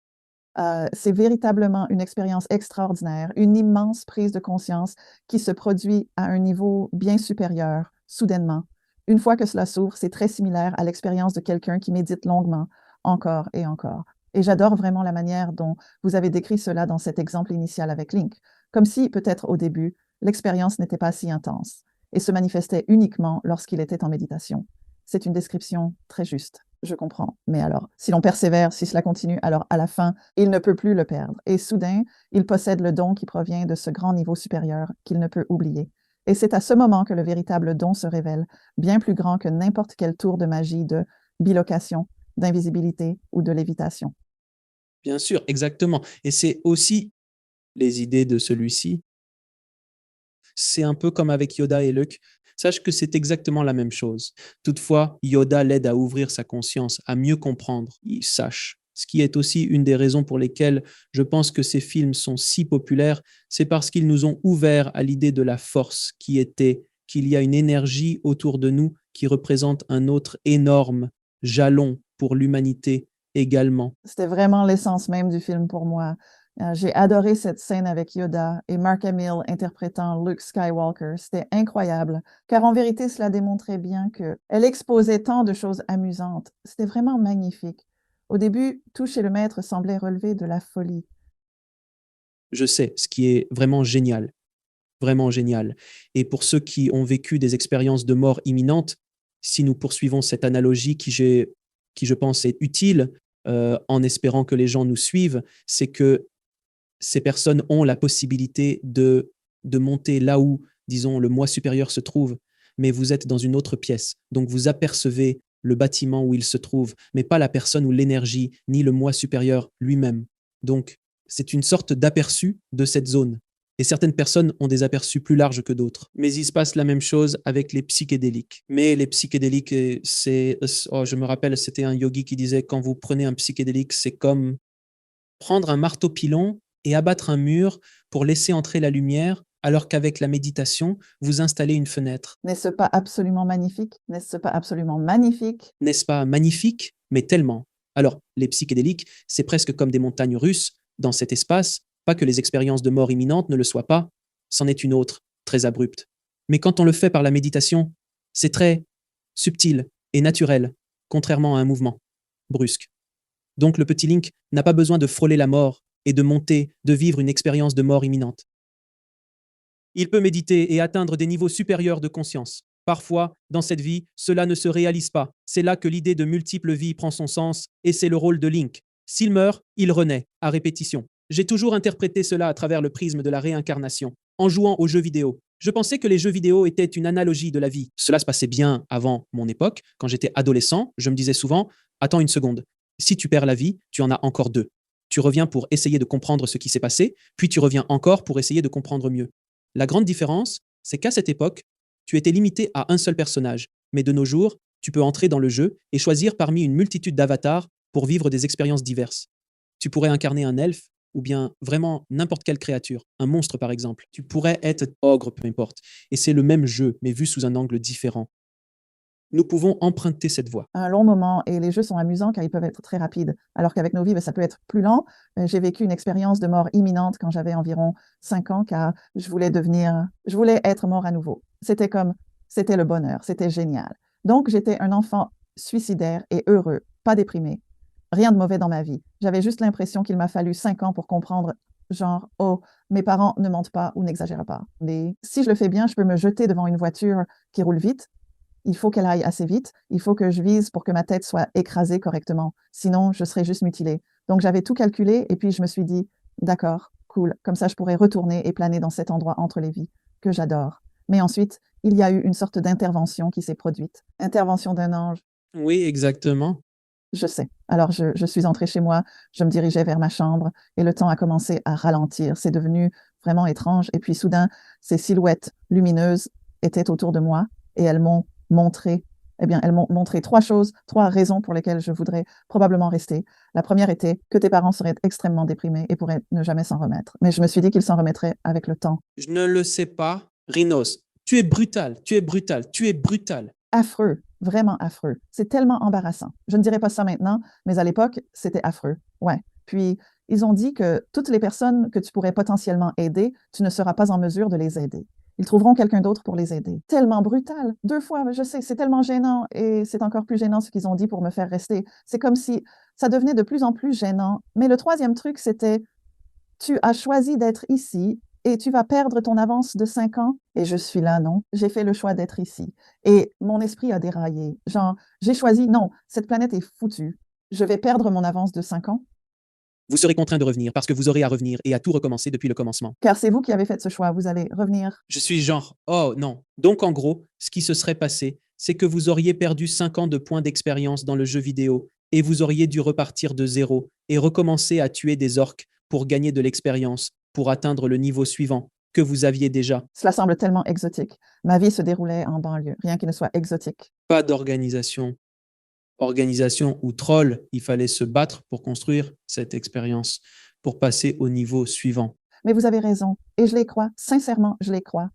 c'est véritablement une expérience extraordinaire, une immense prise de conscience qui se produit à un niveau bien supérieur, soudainement. Une fois que cela s'ouvre, c'est très similaire à l'expérience de quelqu'un qui médite longuement, encore et encore. Et j'adore vraiment la manière dont vous avez décrit cela dans cet exemple initial avec Link, comme si, peut-être au début, l'expérience n'était pas si intense et se manifestait uniquement lorsqu'il était en méditation. C'est une description très juste. Je comprends. Mais alors, si l'on persévère, si cela continue, alors à la fin, il ne peut plus le perdre. Et soudain, il possède le don qui provient de ce grand niveau supérieur qu'il ne peut oublier. Et c'est à ce moment que le véritable don se révèle, bien plus grand que n'importe quel tour de magie de bilocation, d'invisibilité ou de lévitation. Bien sûr, exactement. Et c'est aussi les idées de celui-ci. C'est un peu comme avec Yoda et Luke. Sache que c'est exactement la même chose. Toutefois, Yoda l'aide à ouvrir sa conscience, à mieux comprendre. Il sache. Ce qui est aussi une des raisons pour lesquelles je pense que ces films sont si populaires, c'est parce qu'ils nous ont ouvert à l'idée de la force qui était qu'il y a une énergie autour de nous qui représente un autre énorme jalon pour l'humanité également. C'était vraiment l'essence même du film pour moi. J'ai adoré cette scène avec Yoda et Mark Hamill interprétant Luke Skywalker. C'était incroyable, car en vérité, cela démontrait bien qu'elle exposait tant de choses amusantes. C'était vraiment magnifique. Au début, tout chez le maître semblait relever de la folie. Je sais, ce qui est vraiment génial, vraiment génial. Et pour ceux qui ont vécu des expériences de mort imminente, si nous poursuivons cette analogie qui je pense est utile, en espérant que les gens nous suivent, c'est que ces personnes ont la possibilité de monter là où, disons, le moi supérieur se trouve, mais vous êtes dans une autre pièce. Donc, vous apercevez le bâtiment où il se trouve, mais pas la personne ou l'énergie, ni le moi supérieur lui-même. Donc, c'est une sorte d'aperçu de cette zone. Et certaines personnes ont des aperçus plus larges que d'autres. Mais il se passe la même chose avec les psychédéliques. Mais les psychédéliques, je me rappelle, c'était un yogi qui disait, quand vous prenez un psychédélique, c'est comme prendre un marteau pilon et abattre un mur pour laisser entrer la lumière, alors qu'avec la méditation, vous installez une fenêtre. N'est-ce pas absolument magnifique? N'est-ce pas absolument magnifique? N'est-ce pas magnifique? Mais tellement. Alors, les psychédéliques, c'est presque comme des montagnes russes dans cet espace, pas que les expériences de mort imminente ne le soient pas, c'en est une autre, très abrupte. Mais quand on le fait par la méditation, c'est très subtil et naturel, contrairement à un mouvement brusque. Donc le petit Link n'a pas besoin de frôler la mort et de monter, de vivre une expérience de mort imminente. Il peut méditer et atteindre des niveaux supérieurs de conscience. Parfois, dans cette vie, cela ne se réalise pas. C'est là que l'idée de multiples vies prend son sens, et c'est le rôle de Link. S'il meurt, il renaît, à répétition. J'ai toujours interprété cela à travers le prisme de la réincarnation, en jouant aux jeux vidéo. Je pensais que les jeux vidéo étaient une analogie de la vie. Cela se passait bien avant mon époque. Quand j'étais adolescent, je me disais souvent « Attends une seconde, si tu perds la vie, tu en as encore deux. Tu reviens pour essayer de comprendre ce qui s'est passé, puis tu reviens encore pour essayer de comprendre mieux. » La grande différence, c'est qu'à cette époque, tu étais limité à un seul personnage, mais de nos jours, tu peux entrer dans le jeu et choisir parmi une multitude d'avatars pour vivre des expériences diverses. Tu pourrais incarner un elfe ou bien vraiment n'importe quelle créature, un monstre par exemple. Tu pourrais être ogre, peu importe. Et c'est le même jeu, mais vu sous un angle différent. Nous pouvons emprunter cette voie. Un long moment, et les jeux sont amusants car ils peuvent être très rapides, alors qu'avec nos vies, ça peut être plus lent. J'ai vécu une expérience de mort imminente quand j'avais environ 5 ans, car je voulais être mort à nouveau. C'était le bonheur, c'était génial. Donc, j'étais un enfant suicidaire et heureux, pas déprimé. Rien de mauvais dans ma vie. J'avais juste l'impression qu'il m'a fallu 5 ans pour comprendre, genre, oh, mes parents ne mentent pas ou n'exagèrent pas. Mais si je le fais bien, je peux me jeter devant une voiture qui roule vite. Il faut qu'elle aille assez vite. Il faut que je vise pour que ma tête soit écrasée correctement. Sinon, je serais juste mutilée. Donc, j'avais tout calculé et puis je me suis dit, d'accord, cool. Comme ça, je pourrais retourner et planer dans cet endroit entre les vies que j'adore. Mais ensuite, il y a eu une sorte d'intervention qui s'est produite. Intervention d'un ange. Oui, exactement. Je sais. Alors, je suis entrée chez moi, je me dirigeais vers ma chambre et le temps a commencé à ralentir. C'est devenu vraiment étrange. Et puis, soudain, ces silhouettes lumineuses étaient autour de moi et elles m'ont montré trois choses, trois raisons pour lesquelles je voudrais probablement rester. La première était que tes parents seraient extrêmement déprimés et pourraient ne jamais s'en remettre. Mais je me suis dit qu'ils s'en remettraient avec le temps. Je ne le sais pas. Rhinos, tu es brutal, tu es brutal, tu es brutal. Affreux, vraiment affreux. C'est tellement embarrassant. Je ne dirais pas ça maintenant, mais à l'époque, c'était affreux. Ouais. Puis, ils ont dit que toutes les personnes que tu pourrais potentiellement aider, tu ne seras pas en mesure de les aider. Ils trouveront quelqu'un d'autre pour les aider. Tellement brutal. 2 fois, je sais, c'est tellement gênant et c'est encore plus gênant ce qu'ils ont dit pour me faire rester. C'est comme si ça devenait de plus en plus gênant. Mais le troisième truc, c'était, tu as choisi d'être ici et tu vas perdre ton avance de 5 ans. Et je suis là, non. J'ai fait le choix d'être ici. Et mon esprit a déraillé. Genre, j'ai choisi, non, cette planète est foutue. Je vais perdre mon avance de 5 ans. Vous serez contraint de revenir parce que vous aurez à revenir et à tout recommencer depuis le commencement. Car c'est vous qui avez fait ce choix. Vous allez revenir. Je suis genre, oh non. Donc en gros, ce qui se serait passé, c'est que vous auriez perdu 5 ans de points d'expérience dans le jeu vidéo et vous auriez dû repartir de zéro et recommencer à tuer des orques pour gagner de l'expérience, pour atteindre le niveau suivant que vous aviez déjà. Cela semble tellement exotique. Ma vie se déroulait en banlieue, rien qui ne soit exotique. Pas d'organisation. Organisation ou troll, il fallait se battre pour construire cette expérience, pour passer au niveau suivant. Mais vous avez raison, et je les crois, sincèrement, je les crois.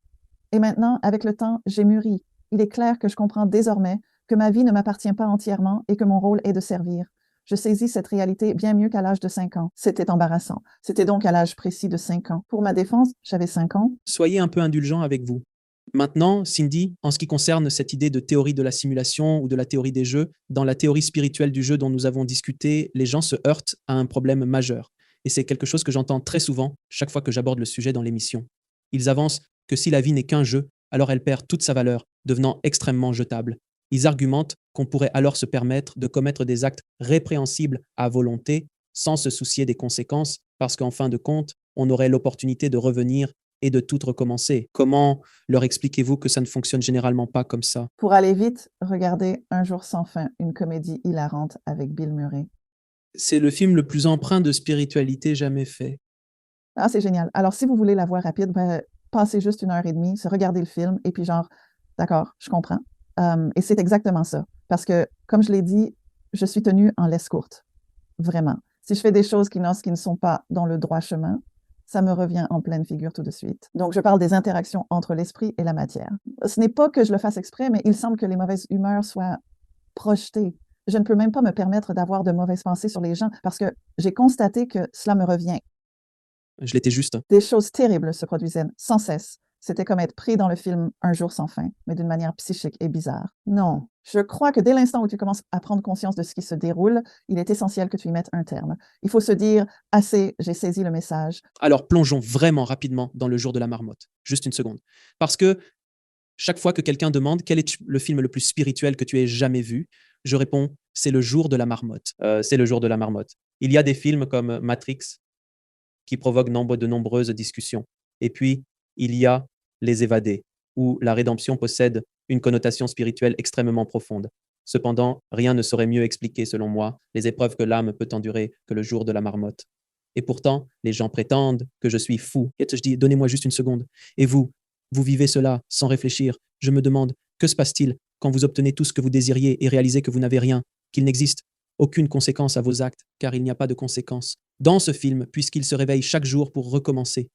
Et maintenant, avec le temps, j'ai mûri. Il est clair que je comprends désormais que ma vie ne m'appartient pas entièrement et que mon rôle est de servir. Je saisis cette réalité bien mieux qu'à l'âge de 5 ans. C'était embarrassant. C'était donc à l'âge précis de 5 ans. Pour ma défense, j'avais 5 ans. Soyez un peu indulgent avec vous. Maintenant, Cindy, en ce qui concerne cette idée de théorie de la simulation ou de la théorie des jeux, dans la théorie spirituelle du jeu dont nous avons discuté, les gens se heurtent à un problème majeur. Et c'est quelque chose que j'entends très souvent chaque fois que j'aborde le sujet dans l'émission. Ils avancent que si la vie n'est qu'un jeu, alors elle perd toute sa valeur, devenant extrêmement jetable. Ils argumentent qu'on pourrait alors se permettre de commettre des actes répréhensibles à volonté sans se soucier des conséquences, parce qu'en fin de compte, on aurait l'opportunité de revenir et de tout recommencer. Comment leur expliquez-vous que ça ne fonctionne généralement pas comme ça? Pour aller vite, regardez Un jour sans fin, une comédie hilarante avec Bill Murray. C'est le film le plus empreint de spiritualité jamais fait. Ah, c'est génial. Alors, si vous voulez la voir rapide, ben, passez juste 1 heure et demie, se regarder le film et puis genre, d'accord, je comprends. Et c'est exactement ça. Parce que, comme je l'ai dit, je suis tenue en laisse courte. Vraiment. Si je fais des choses qui ne sont pas dans le droit chemin, ça me revient en pleine figure tout de suite. Donc, je parle des interactions entre l'esprit et la matière. Ce n'est pas que je le fasse exprès, mais il semble que les mauvaises humeurs soient projetées. Je ne peux même pas me permettre d'avoir de mauvaises pensées sur les gens parce que j'ai constaté que cela me revient. Je l'étais juste. Des choses terribles se produisaient sans cesse. C'était comme être pris dans le film Un jour sans fin, mais d'une manière psychique et bizarre. Non, je crois que dès l'instant où tu commences à prendre conscience de ce qui se déroule, il est essentiel que tu y mettes un terme. Il faut se dire, assez, j'ai saisi le message. Alors plongeons vraiment rapidement dans le jour de la marmotte. Juste une seconde. Parce que chaque fois que quelqu'un demande quel est le film le plus spirituel que tu aies jamais vu, je réponds, c'est le jour de la marmotte. C'est le jour de la marmotte. Il y a des films comme Matrix qui provoquent de nombreuses discussions. Et puis, il y a Les Évadés, où la rédemption possède une connotation spirituelle extrêmement profonde. Cependant, rien ne saurait mieux expliquer, selon moi, les épreuves que l'âme peut endurer que le jour de la marmotte. Et pourtant, les gens prétendent que je suis fou. Et je dis, donnez-moi juste une seconde. Et vous vivez cela sans réfléchir. Je me demande, que se passe-t-il quand vous obtenez tout ce que vous désiriez et réalisez que vous n'avez rien, qu'il n'existe aucune conséquence à vos actes, car il n'y a pas de conséquence. Dans ce film, puisqu'il se réveille chaque jour pour recommencer,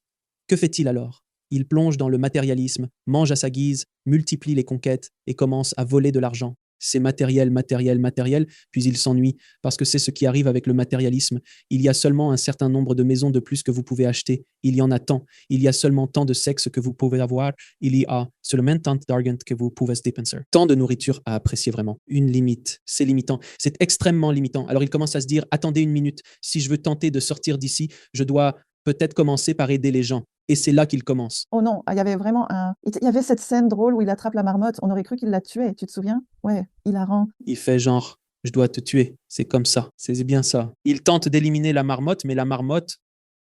que fait-il alors? Il plonge dans le matérialisme, mange à sa guise, multiplie les conquêtes et commence à voler de l'argent. C'est matériel, matériel, matériel, puis il s'ennuie, parce que c'est ce qui arrive avec le matérialisme. Il y a seulement un certain nombre de maisons de plus que vous pouvez acheter. Il y en a tant. Il y a seulement tant de sexe que vous pouvez avoir. Il y a seulement tant d'argent que vous pouvez dépenser. Tant de nourriture à apprécier vraiment. Une limite. C'est limitant. C'est extrêmement limitant. Alors il commence à se dire, attendez une minute. Si je veux tenter de sortir d'ici, je dois peut-être commencer par aider les gens. Et c'est là qu'il commence. Oh non, il y avait vraiment il y avait cette scène drôle où il attrape la marmotte. On aurait cru qu'il la tuait, tu te souviens? Ouais, hilarant. Il fait genre, je dois te tuer, c'est comme ça, c'est bien ça. Il tente d'éliminer la marmotte, mais la marmotte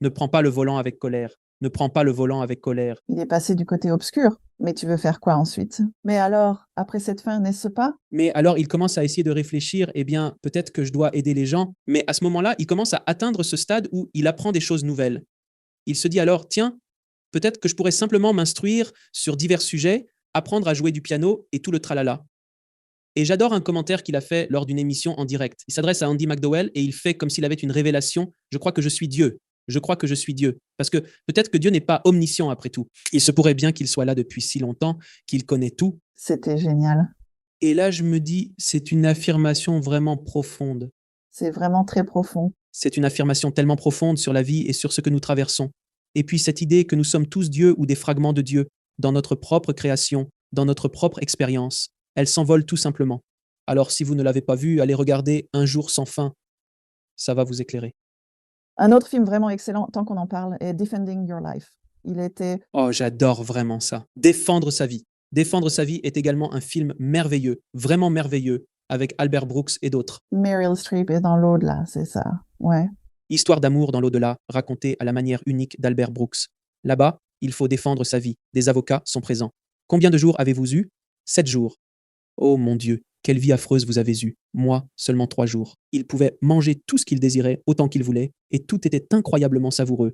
ne prend pas le volant avec colère, ne prend pas le volant avec colère. Il est passé du côté obscur. Mais tu veux faire quoi ensuite? Mais alors, après cette fin, n'est-ce pas? Mais alors, il commence à essayer de réfléchir, eh bien, peut-être que je dois aider les gens. Mais à ce moment-là, il commence à atteindre ce stade où il apprend des choses nouvelles. Il se dit alors, tiens, peut-être que je pourrais simplement m'instruire sur divers sujets, apprendre à jouer du piano et tout le tralala. Et j'adore un commentaire qu'il a fait lors d'une émission en direct. Il s'adresse à Andy McDowell et il fait comme s'il avait une révélation. Je crois que je suis Dieu. Je crois que je suis Dieu. Parce que peut-être que Dieu n'est pas omniscient après tout. Il se pourrait bien qu'il soit là depuis si longtemps, qu'il connaît tout. C'était génial. Et là, je me dis, c'est une affirmation vraiment profonde. C'est vraiment très profond. C'est une affirmation tellement profonde sur la vie et sur ce que nous traversons. Et puis cette idée que nous sommes tous Dieu ou des fragments de Dieu, dans notre propre création, dans notre propre expérience, elle s'envole tout simplement. Alors si vous ne l'avez pas vu, allez regarder Un jour sans fin, ça va vous éclairer. Un autre film vraiment excellent, tant qu'on en parle, est Defending Your Life. Il était Oh, j'adore vraiment ça. Défendre sa vie. Défendre sa vie est également un film merveilleux, vraiment merveilleux, avec Albert Brooks et d'autres. Meryl Streep est dans l'au-delà, c'est ça. Ouais. Histoire d'amour dans l'au-delà, racontée à la manière unique d'Albert Brooks. Là-bas, il faut défendre sa vie. Des avocats sont présents. Combien de jours avez-vous eu? 7 jours. Oh mon Dieu, quelle vie affreuse vous avez eue. Moi, seulement 3 jours. Il pouvait manger tout ce qu'il désirait, autant qu'il voulait, et tout était incroyablement savoureux.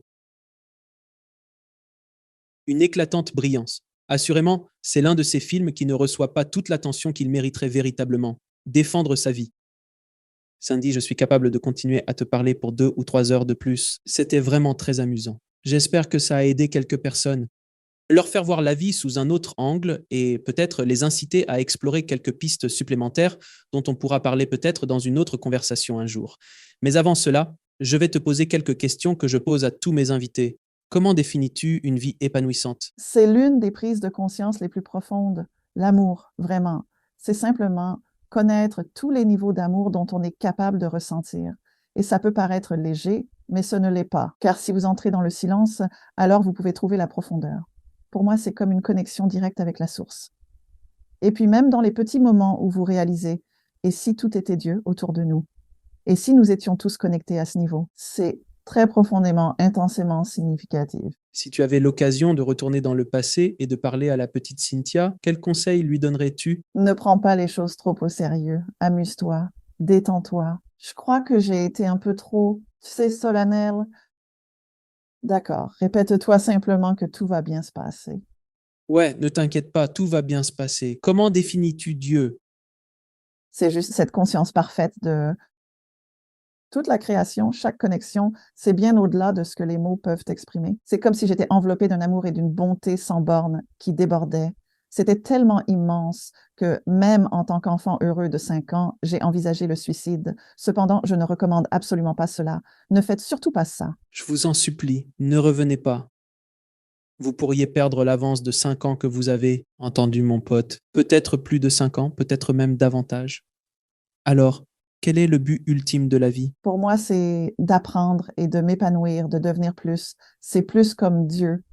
Une éclatante brillance. Assurément, c'est l'un de ces films qui ne reçoit pas toute l'attention qu'il mériterait véritablement. Défendre sa vie. Cindy, je suis capable de continuer à te parler pour 2 ou 3 heures de plus. C'était vraiment très amusant. J'espère que ça a aidé quelques personnes. Leur faire voir la vie sous un autre angle et peut-être les inciter à explorer quelques pistes supplémentaires dont on pourra parler peut-être dans une autre conversation un jour. Mais avant cela, je vais te poser quelques questions que je pose à tous mes invités. Comment définis-tu une vie épanouissante? C'est l'une des prises de conscience les plus profondes. L'amour, vraiment. C'est simplement connaître tous les niveaux d'amour dont on est capable de ressentir. Et ça peut paraître léger, mais ce ne l'est pas. Car si vous entrez dans le silence, alors vous pouvez trouver la profondeur. Pour moi, c'est comme une connexion directe avec la source. Et puis même dans les petits moments où vous réalisez, et si tout était Dieu autour de nous, et si nous étions tous connectés à ce niveau, c'est très profondément, intensément significatif. Si tu avais l'occasion de retourner dans le passé et de parler à la petite Cynthia, quel conseil lui donnerais-tu? Ne prends pas les choses trop au sérieux. Amuse-toi, détends-toi. Je crois que j'ai été un peu trop, tu sais, solennelle. D'accord, répète-toi simplement que tout va bien se passer. Ouais, ne t'inquiète pas, tout va bien se passer. Comment définis-tu Dieu? C'est juste cette conscience parfaite de toute la création, chaque connexion, c'est bien au-delà de ce que les mots peuvent exprimer. C'est comme si j'étais enveloppée d'un amour et d'une bonté sans bornes qui débordaient. C'était tellement immense que même en tant qu'enfant heureux de 5 ans, j'ai envisagé le suicide. Cependant, je ne recommande absolument pas cela. Ne faites surtout pas ça. Je vous en supplie, ne revenez pas. Vous pourriez perdre l'avance de 5 ans que vous avez, entendu mon pote. Peut-être plus de 5 ans, peut-être même davantage. Alors, quel est le but ultime de la vie? Pour moi, c'est d'apprendre et de m'épanouir, de devenir plus. C'est plus comme Dieu.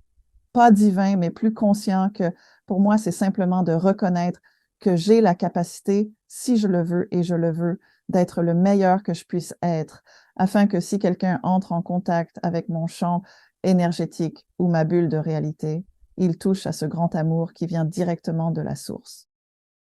Pas divin, mais plus conscient que pour moi, c'est simplement de reconnaître que j'ai la capacité, si je le veux et je le veux, d'être le meilleur que je puisse être, afin que si quelqu'un entre en contact avec mon champ énergétique ou ma bulle de réalité, il touche à ce grand amour qui vient directement de la source.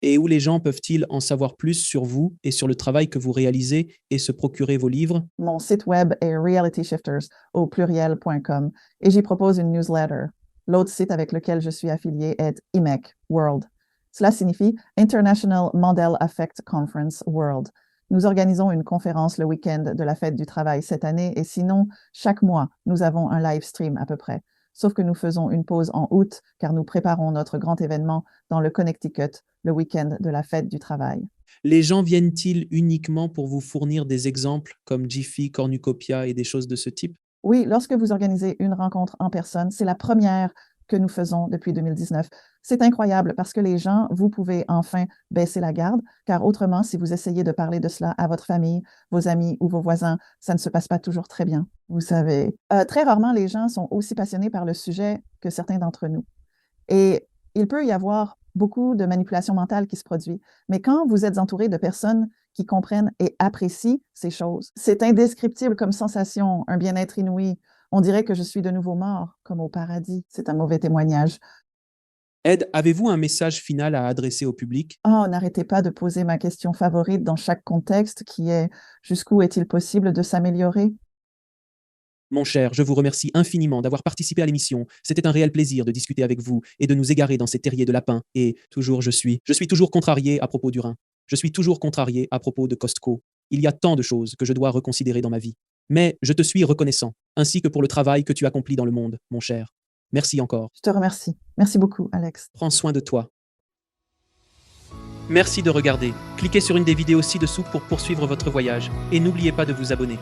Et où les gens peuvent-ils en savoir plus sur vous et sur le travail que vous réalisez et se procurer vos livres? Mon site web est realityshifters au pluriel.com et j'y propose une newsletter. L'autre site avec lequel je suis affilié est IMEC World. Cela signifie International Mandel Affect Conference World. Nous organisons une conférence le week-end de la fête du travail cette année et sinon, chaque mois, nous avons un live stream à peu près. Sauf que nous faisons une pause en août car nous préparons notre grand événement dans le Connecticut le week-end de la fête du travail. Les gens viennent-ils uniquement pour vous fournir des exemples comme Jiffy, Cornucopia et des choses de ce type? Oui, lorsque vous organisez une rencontre en personne, c'est la première que nous faisons depuis 2019. C'est incroyable parce que les gens, vous pouvez enfin baisser la garde, car autrement, si vous essayez de parler de cela à votre famille, vos amis ou vos voisins, ça ne se passe pas toujours très bien, vous savez. Très rarement, les gens sont aussi passionnés par le sujet que certains d'entre nous. Et il peut y avoir beaucoup de manipulation mentale qui se produit. Mais quand vous êtes entouré de personnes qui comprennent et apprécient ces choses, c'est indescriptible comme sensation, un bien-être inouï. On dirait que je suis de nouveau mort, comme au paradis. C'est un mauvais témoignage. Ed, avez-vous un message final à adresser au public? Oh, n'arrêtez pas de poser ma question favorite dans chaque contexte, qui est jusqu'où est-il possible de s'améliorer? Mon cher, je vous remercie infiniment d'avoir participé à l'émission. C'était un réel plaisir de discuter avec vous et de nous égarer dans ces terriers de lapins. Et toujours, je suis toujours contrarié à propos du Rhin. Je suis toujours contrarié à propos de Costco. Il y a tant de choses que je dois reconsidérer dans ma vie. Mais je te suis reconnaissant, ainsi que pour le travail que tu accomplis dans le monde, mon cher. Merci encore. Je te remercie. Merci beaucoup, Alex. Prends soin de toi. Merci de regarder. Cliquez sur une des vidéos ci-dessous pour poursuivre votre voyage. Et n'oubliez pas de vous abonner.